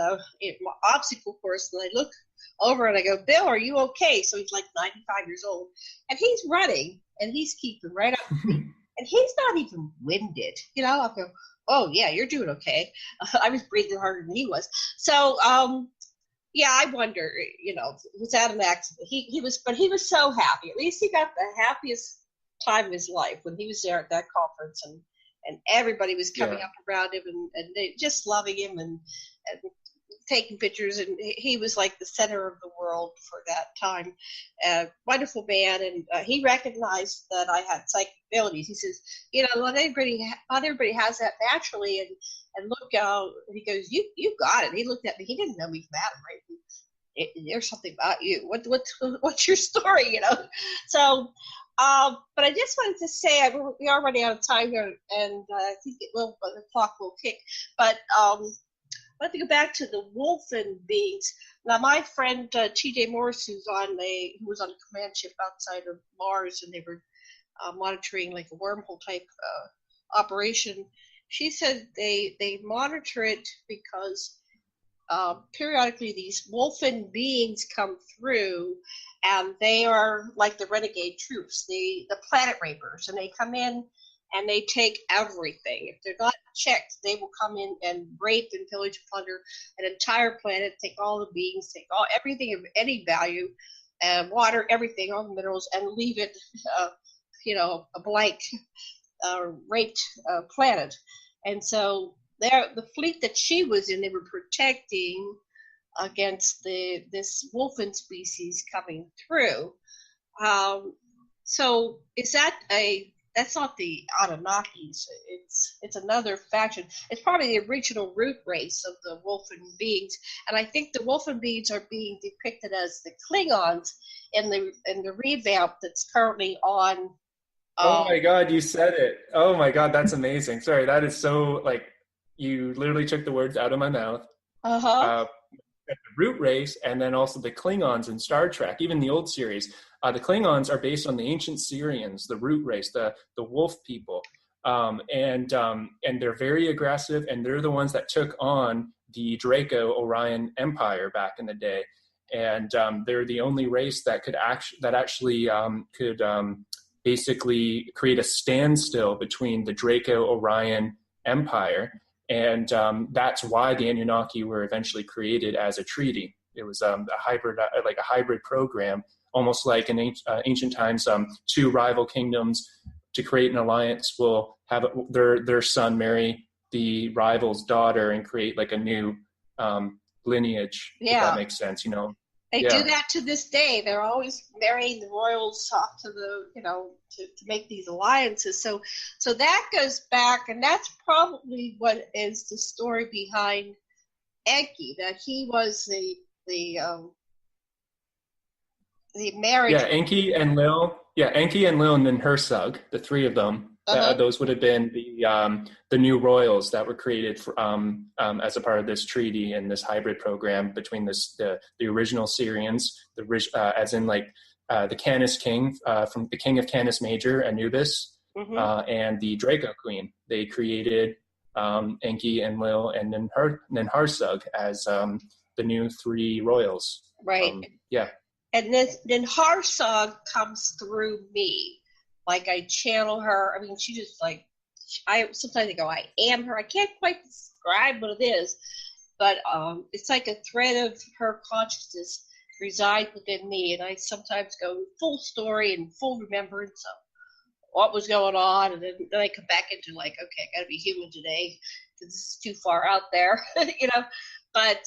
obstacle course, and I look over and I go, Bill, are you okay? So he's like 95 years old, and he's running, and he's keeping right up with me, and he's not even winded. I go, oh yeah, you're doing okay. I was breathing harder than he was. So yeah, I wonder, was that an accident? He was so happy. At least he got the happiest time of his life when he was there at that conference, and everybody was coming up around him and they just loving him and taking pictures, and he was like the center of the world for that time. Wonderful man, and he recognized that I had psychic abilities. He says, not everybody has that naturally, and look, he goes, you got it. He looked at me. He didn't know me from Adam, right? There's something about you. What's your story? So, but I just wanted to say we are running out of time here, and I think the clock will tick. But I want to go back to the wolfen beings. Now, my friend T.J. Morris, who was on a command ship outside of Mars, and they were monitoring like a wormhole type operation. She said they monitor it because periodically these wolfen beings come through, and they are like the renegade troops, the planet rapers, and they come in and they take everything. If they're not checked, they will come in and rape and pillage and plunder an entire planet, take all the beings, take everything of any value, water, everything, all the minerals, and leave it, a blank, raped planet. And so the fleet that she was in, they were protecting against this wolfen species coming through. So is that's not the Anunnakis. It's another faction. It's probably the original root race of the wolfen beings, and I think the wolfen beings are being depicted as the Klingons in the revamp that's currently on. Oh my God, you said it. Oh my God, that's amazing. Sorry, that is so, you literally took the words out of my mouth. The root race, and then also the Klingons in Star Trek, even the old series. The Klingons are based on the ancient Syrians, the root race, the wolf people. And they're very aggressive, and they're the ones that took on the Draco-Orion Empire back in the day. And they're the only race that could actually basically create a standstill between the Draco-Orion Empire, and that's why the Anunnaki were eventually created as a treaty. It was a hybrid program, almost like in ancient times, two rival kingdoms to create an alliance will have their son marry the rival's daughter and create like a new lineage. Yeah, if that makes sense. They do that to this day. They're always marrying the royals off to to make these alliances. So that goes back, and that's probably what is the story behind Enki, that he was the marriage. Yeah, Enki and Lil, and then Hersug, the three of them. Those would have been the new royals that were created as a part of this treaty and this hybrid program between the original Syrians, as in the Canis king, from the king of Canis Major, Anubis, and the Draco queen. They created Enki and Lil, and then Hersug as the new three royals. Right. And then Hersug comes through me. Like I channel her. I mean, she just sometimes I go, I am her. I can't quite describe what it is, but it's like a thread of her consciousness resides within me. And I sometimes go full story and full remembrance of what was going on. And then I come back into okay, I got to be human today because this is too far out there, But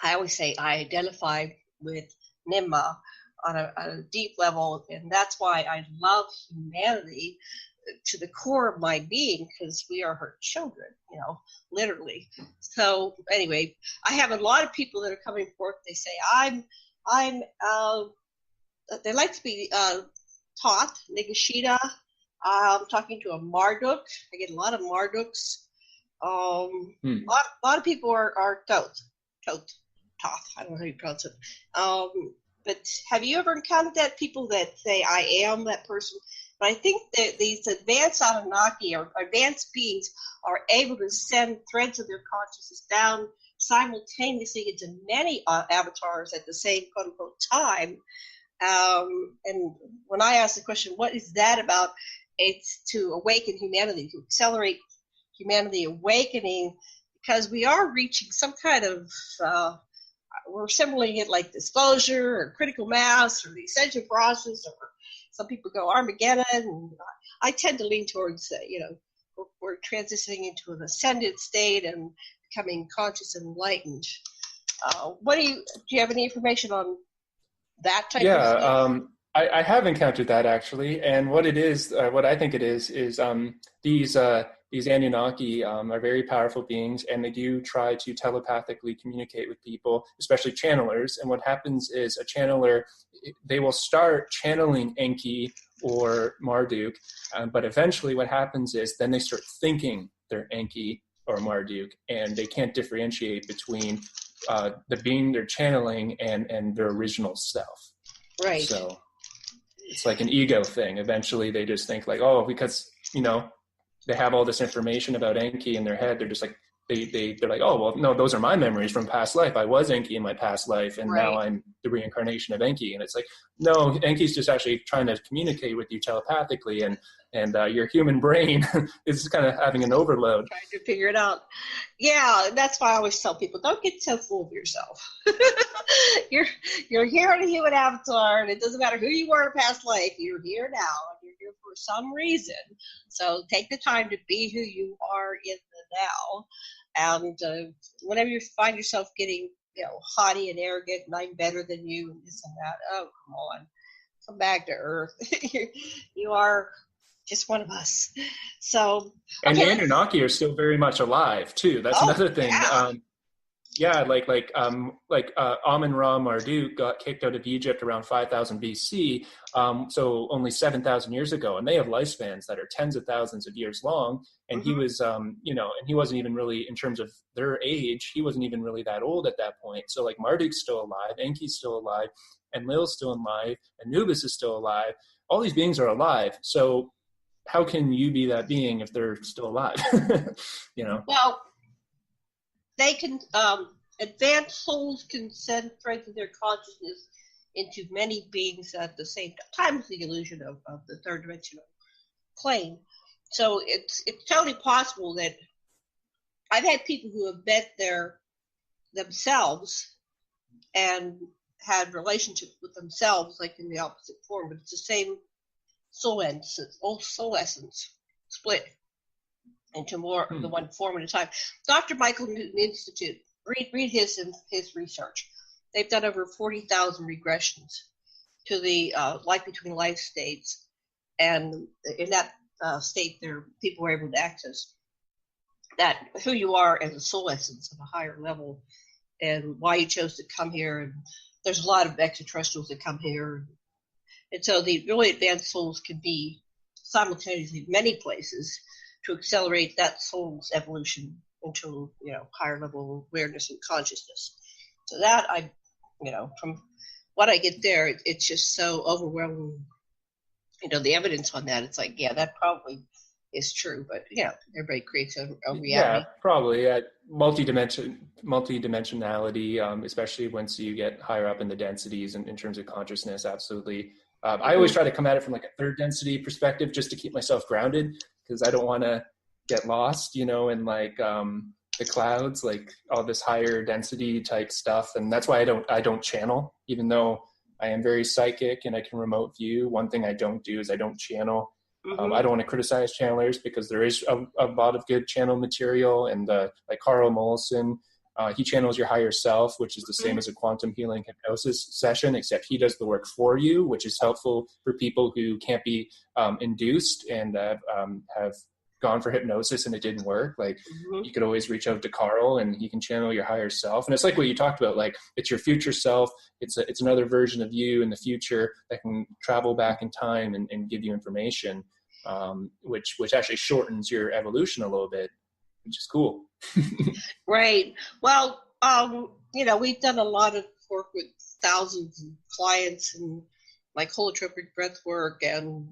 I always say I identify with Nimma on a deep level, and that's why I love humanity to the core of my being, because we are her children, literally. So anyway, I have a lot of people that are coming forth. They say they like to be taught Nigashita. I'm talking to a Marduk. I get a lot of Marduks. A lot of people are Thoth Toth. I don't know how you pronounce it. But have you ever encountered that people that say, I am that person? But I think that these advanced Anunnaki or advanced beings are able to send threads of their consciousness down simultaneously into many avatars at the same quote unquote time. And when I ask the question, what is that about? It's to awaken humanity, to accelerate humanity awakening, because we are reaching some kind of, we're symboling it like disclosure or critical mass or the ascension process, or some people go Armageddon. And I tend to lean towards, we're transitioning into an ascended state and becoming conscious and enlightened. Do you have any information on that type of thing? I have encountered that actually, and what it is, what I think it is these Anunnaki are very powerful beings, and they do try to telepathically communicate with people, especially channelers. And what happens is a channeler, they will start channeling Enki or Marduk, but eventually what happens is then they start thinking they're Enki or Marduk, and they can't differentiate between the being they're channeling and their original self. Right. So it's like an ego thing. Eventually they just think like, oh, because, they have all this information about Enki in their head. They're just like, they're like, oh, well, no, those are my memories from past life. I was Enki in my past life, and right. Now I'm the reincarnation of Enki. And it's like, no, Enki's just actually trying to communicate with you telepathically, and your human brain is kind of having an overload. Trying to figure it out. Yeah, that's why I always tell people, don't get so full of yourself. You're here in a human avatar, and it doesn't matter who you were in a past life. You're here now, and you're here for some reason. So take the time to be who you are in the now. And whenever you find yourself getting, haughty and arrogant, and I'm better than you, and this and that, oh, come on. Come back to earth. You are just one of us. So, okay. And the Anunnaki are still very much alive too. That's another thing. Yeah. Amun-Ra Marduk got kicked out of Egypt around 5000 BC, so only 7,000 years ago, and they have lifespans that are tens of thousands of years long. And he was, and he wasn't even really, in terms of their age, he wasn't even really that old at that point. So like Marduk's still alive, Enki's still alive, and Lil's still alive, Anubis is still alive. All these beings are alive. So how can you be that being if they're still alive? Well, they can, advanced souls can send threads of their consciousness into many beings at the same time. It's the illusion of the third dimensional plane. So it's totally possible that I've had people who have met themselves and had relationships with themselves, like in the opposite form, but it's the same soul essence split into more than one form at a time. Dr. Michael Newton Institute, read his research. They've done over 40,000 regressions to the life between life states, and in that state, people were able to access that who you are as a soul essence of a higher level, and why you chose to come here. And there's a lot of extraterrestrials that come here, and so the really advanced souls can be simultaneously in many places to accelerate that soul's evolution into higher level awareness and consciousness. So that from what I get there, it's just so overwhelming. The evidence on that, it's like, yeah, that probably is true, but everybody creates a reality. Yeah, probably. Multidimensionality, especially once you get higher up in the densities in terms of consciousnness, absolutely. I always try to come at it from like a third density perspective, just to keep myself grounded, because I don't want to get lost, in like the clouds, like all this higher density type stuff. And that's why I don't channel, even though I am very psychic and I can remote view. One thing I don't do is I don't channel. I don't want to criticize channelers, because there is a lot of good channel material, and like Karl Mollison, he channels your higher self, which is the same as a quantum healing hypnosis session, except he does the work for you, which is helpful for people who can't be induced and have gone for hypnosis and it didn't work. Like you could always reach out to Karl and he can channel your higher self. And it's like what you talked about, like it's your future self. It's another version of you in the future that can travel back in time and give you information, which actually shortens your evolution a little bit, which is cool. Right. Well, we've done a lot of work with thousands of clients and like holotropic breath work, and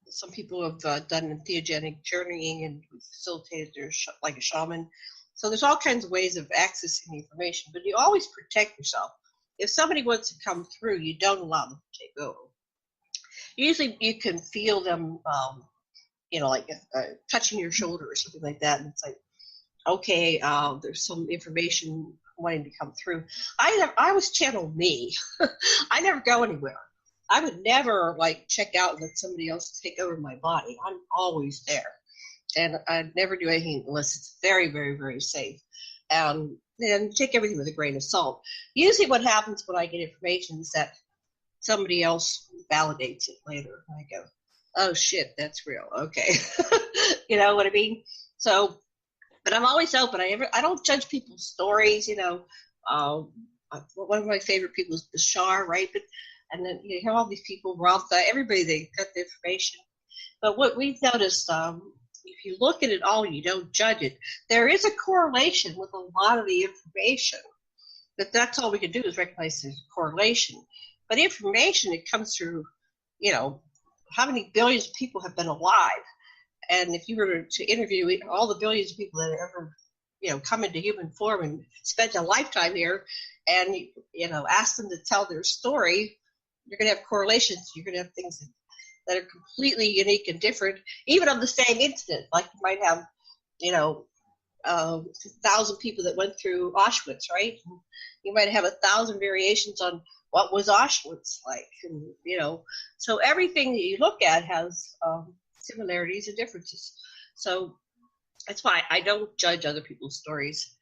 some people have done theogenic journeying and facilitated like a shaman. So there's all kinds of ways of accessing the information, but you always protect yourself. If somebody wants to come through, you don't allow them to take over. Usually you can feel them, like touching your shoulder or something like that. And it's like, okay, there's some information wanting to come through. I always channel me. I never go anywhere. I would never check out and let somebody else take over my body. I'm always there. And I never do anything unless it's very, very, very safe. And take everything with a grain of salt. Usually what happens when I get information is that somebody else validates it later. And I go, oh, shit, that's real. Okay. You know what I mean? So, but I'm always open. I don't judge people's stories. One of my favorite people is Bashar, right? And then you have all these people, Ramtha, everybody, they got the information. But what we've noticed, if you look at it all, you don't judge it. There is a correlation with a lot of the information. But that's all we can do is recognize there's a correlation. But information, it comes through, how many billions of people have been alive. And if you were to interview all the billions of people that have ever, come into human form and spent a lifetime here and, ask them to tell their story, you're going to have correlations. You're going to have things that are completely unique and different, even of the same incident. Like you might have, 1,000 people that went through Auschwitz, right? And you might have 1,000 variations on what was Auschwitz like, and so everything that you look at has similarities and differences. So that's why I don't judge other people's stories,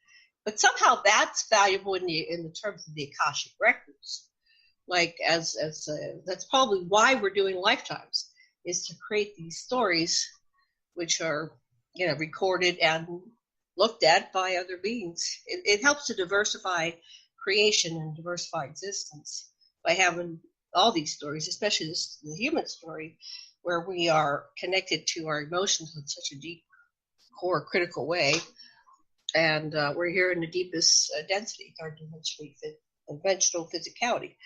but somehow that's valuable in the terms of the Akashic records. That's probably why we're doing lifetimes, is to create these stories, which are recorded and looked at by other beings. It helps to diversify creation and diversify existence by having all these stories, especially the human story, where we are connected to our emotions in such a deep, core, critical way. And we're here in the deepest density, our dimensional physicality.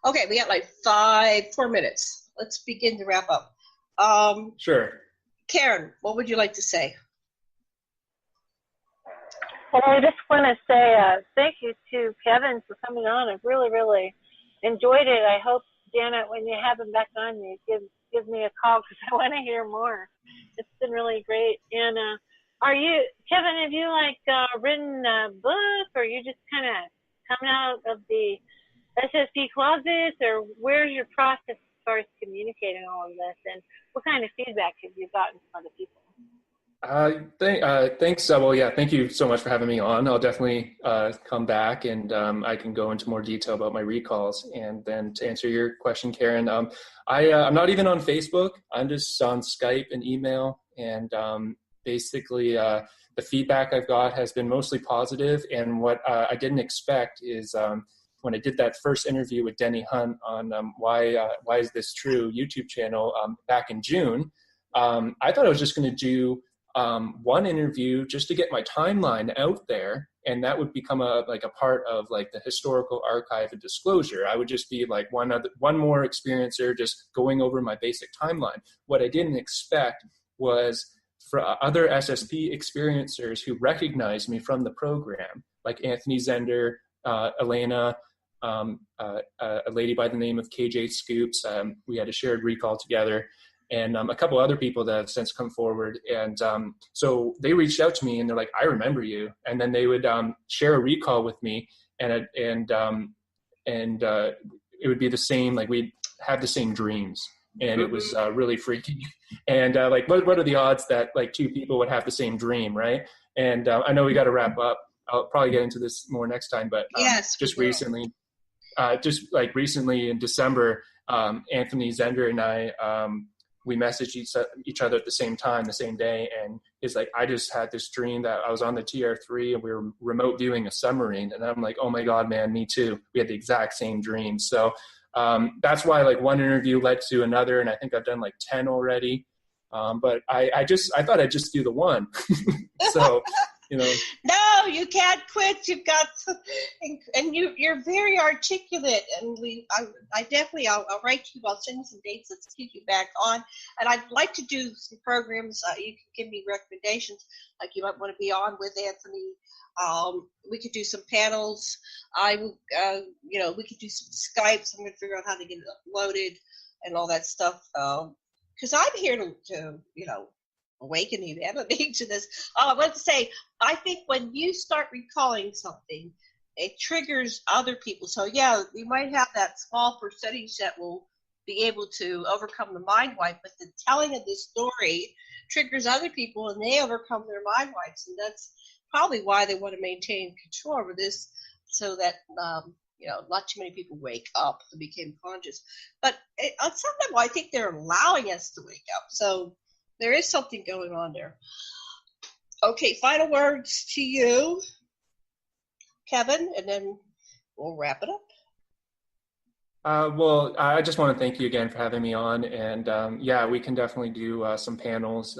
Okay, we got 4 minutes. Let's begin to wrap up. Sure. Karen, what would you like to say? Well, I just want to say thank you to Kevin for coming on. I've really, really enjoyed it. I hope, Janet, when you have him back on, you give me a call because I want to hear more. It's been really great. And Kevin, have you written a book, or are you just kind of coming out of the SSP closet, or where's your process as far as communicating all of this, and what kind of feedback have you gotten from other people? Thanks, Sybil. Yeah, thank you so much for having me on. I'll definitely come back, and I can go into more detail about my recalls. And then to answer your question, Karen, I'm not even on Facebook. I'm just on Skype and email. And basically, the feedback I've got has been mostly positive. And what I didn't expect is when I did that first interview with Denny Hunt on Why Is This True YouTube channel back in June, I thought I was just going to do one interview just to get my timeline out there, and that would become a part of the historical archive and disclosure. I would just be one more experiencer just going over my basic timeline. What I didn't expect was for other SSP experiencers who recognized me from the program, like Anthony Zender, Elena, a lady by the name of KJ Scoops. We had a shared recall together. And a couple other people that have since come forward. And so they reached out to me and they're like, I remember you. And then they would share a recall with me, and it would be the same, we'd have the same dreams. And it was really freaky. And what are the odds that two people would have the same dream, right? And I know we got to wrap up. I'll probably get into this more next time, but yes, recently in December, Anthony Zender and I, we messaged each other at the same time, the same day. And he's like, I just had this dream that I was on the TR3 and we were remote viewing a submarine. And I'm like, oh my God, man, me too. We had the exact same dream. So that's why one interview led to another. And I think I've done 10 already. But I thought I'd just do the one. So you know. No, you can't quit. You've got, and you're very articulate. And I definitely, I'll write you. I'll send you some dates. Let's keep you back on. And I'd like to do some programs. You can give me recommendations, like you might want to be on with Anthony. We could do some panels. We could do some Skypes. I'm going to figure out how to get it uploaded and all that stuff. Because I'm here to awaken humanity to this. I want to say, I think when you start recalling something, it triggers other people. So yeah, you might have that small percentage that will be able to overcome the mind wipe, but the telling of the story triggers other people and they overcome their mind wipes. And that's probably why they want to maintain control over this, so that not too many people wake up and become conscious. But on some level, I think they're allowing us to wake up. So there is something going on there. Okay, final words to you, Kevin, and then we'll wrap it up. Well, I just want to thank you again for having me on. And we can definitely do some panels.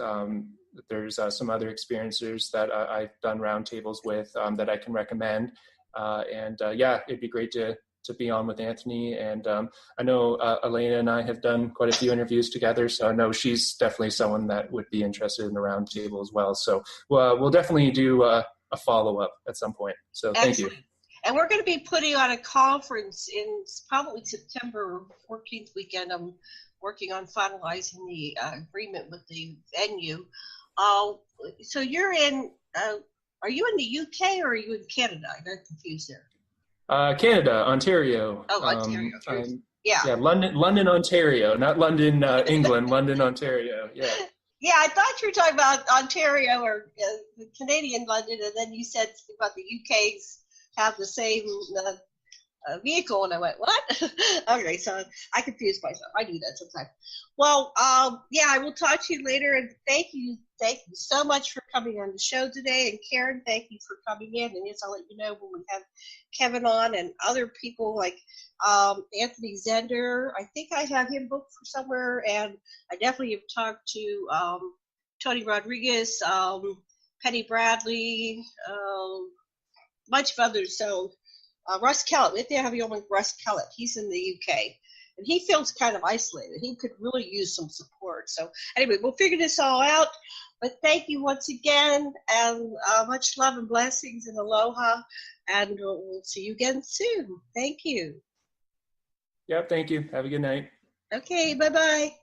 There's some other experiencers that I've done roundtables with that I can recommend. It'd be great to be on with Anthony. And I know Elena and I have done quite a few interviews together, so I know she's definitely someone that would be interested in the roundtable as well. So we'll definitely do a follow-up at some point. So thank you. And we're going to be putting on a conference in probably September 14th weekend. I'm working on finalizing the agreement with the venue. So you're in, are you in the UK or are you in Canada? I got confused there. Canada, Ontario. Oh, Ontario. Yeah, London, Ontario, not London, England, London, Ontario. Yeah. Yeah, I thought you were talking about Ontario or Canadian London, and then you said about the UK's have the same vehicle, and I went, what? Okay, so I confused myself. I do that sometimes. Well, I will talk to you later, and thank you so much for coming on the show today. And Karen, thank you for coming in. And yes, I'll let you know when we have Kevin on and other people like Anthony Zender. I think I have him booked for somewhere, and I definitely have talked to Tony Rodriguez, Penny Bradley, bunch of others. So Russ Kellett, we have to have you on with Russ Kellett. He's in the UK, and he feels kind of isolated. He could really use some support. So anyway, we'll figure this all out. But thank you once again, and much love and blessings and aloha, and we'll see you again soon. Thank you. Yep, thank you. Have a good night. Okay, bye-bye.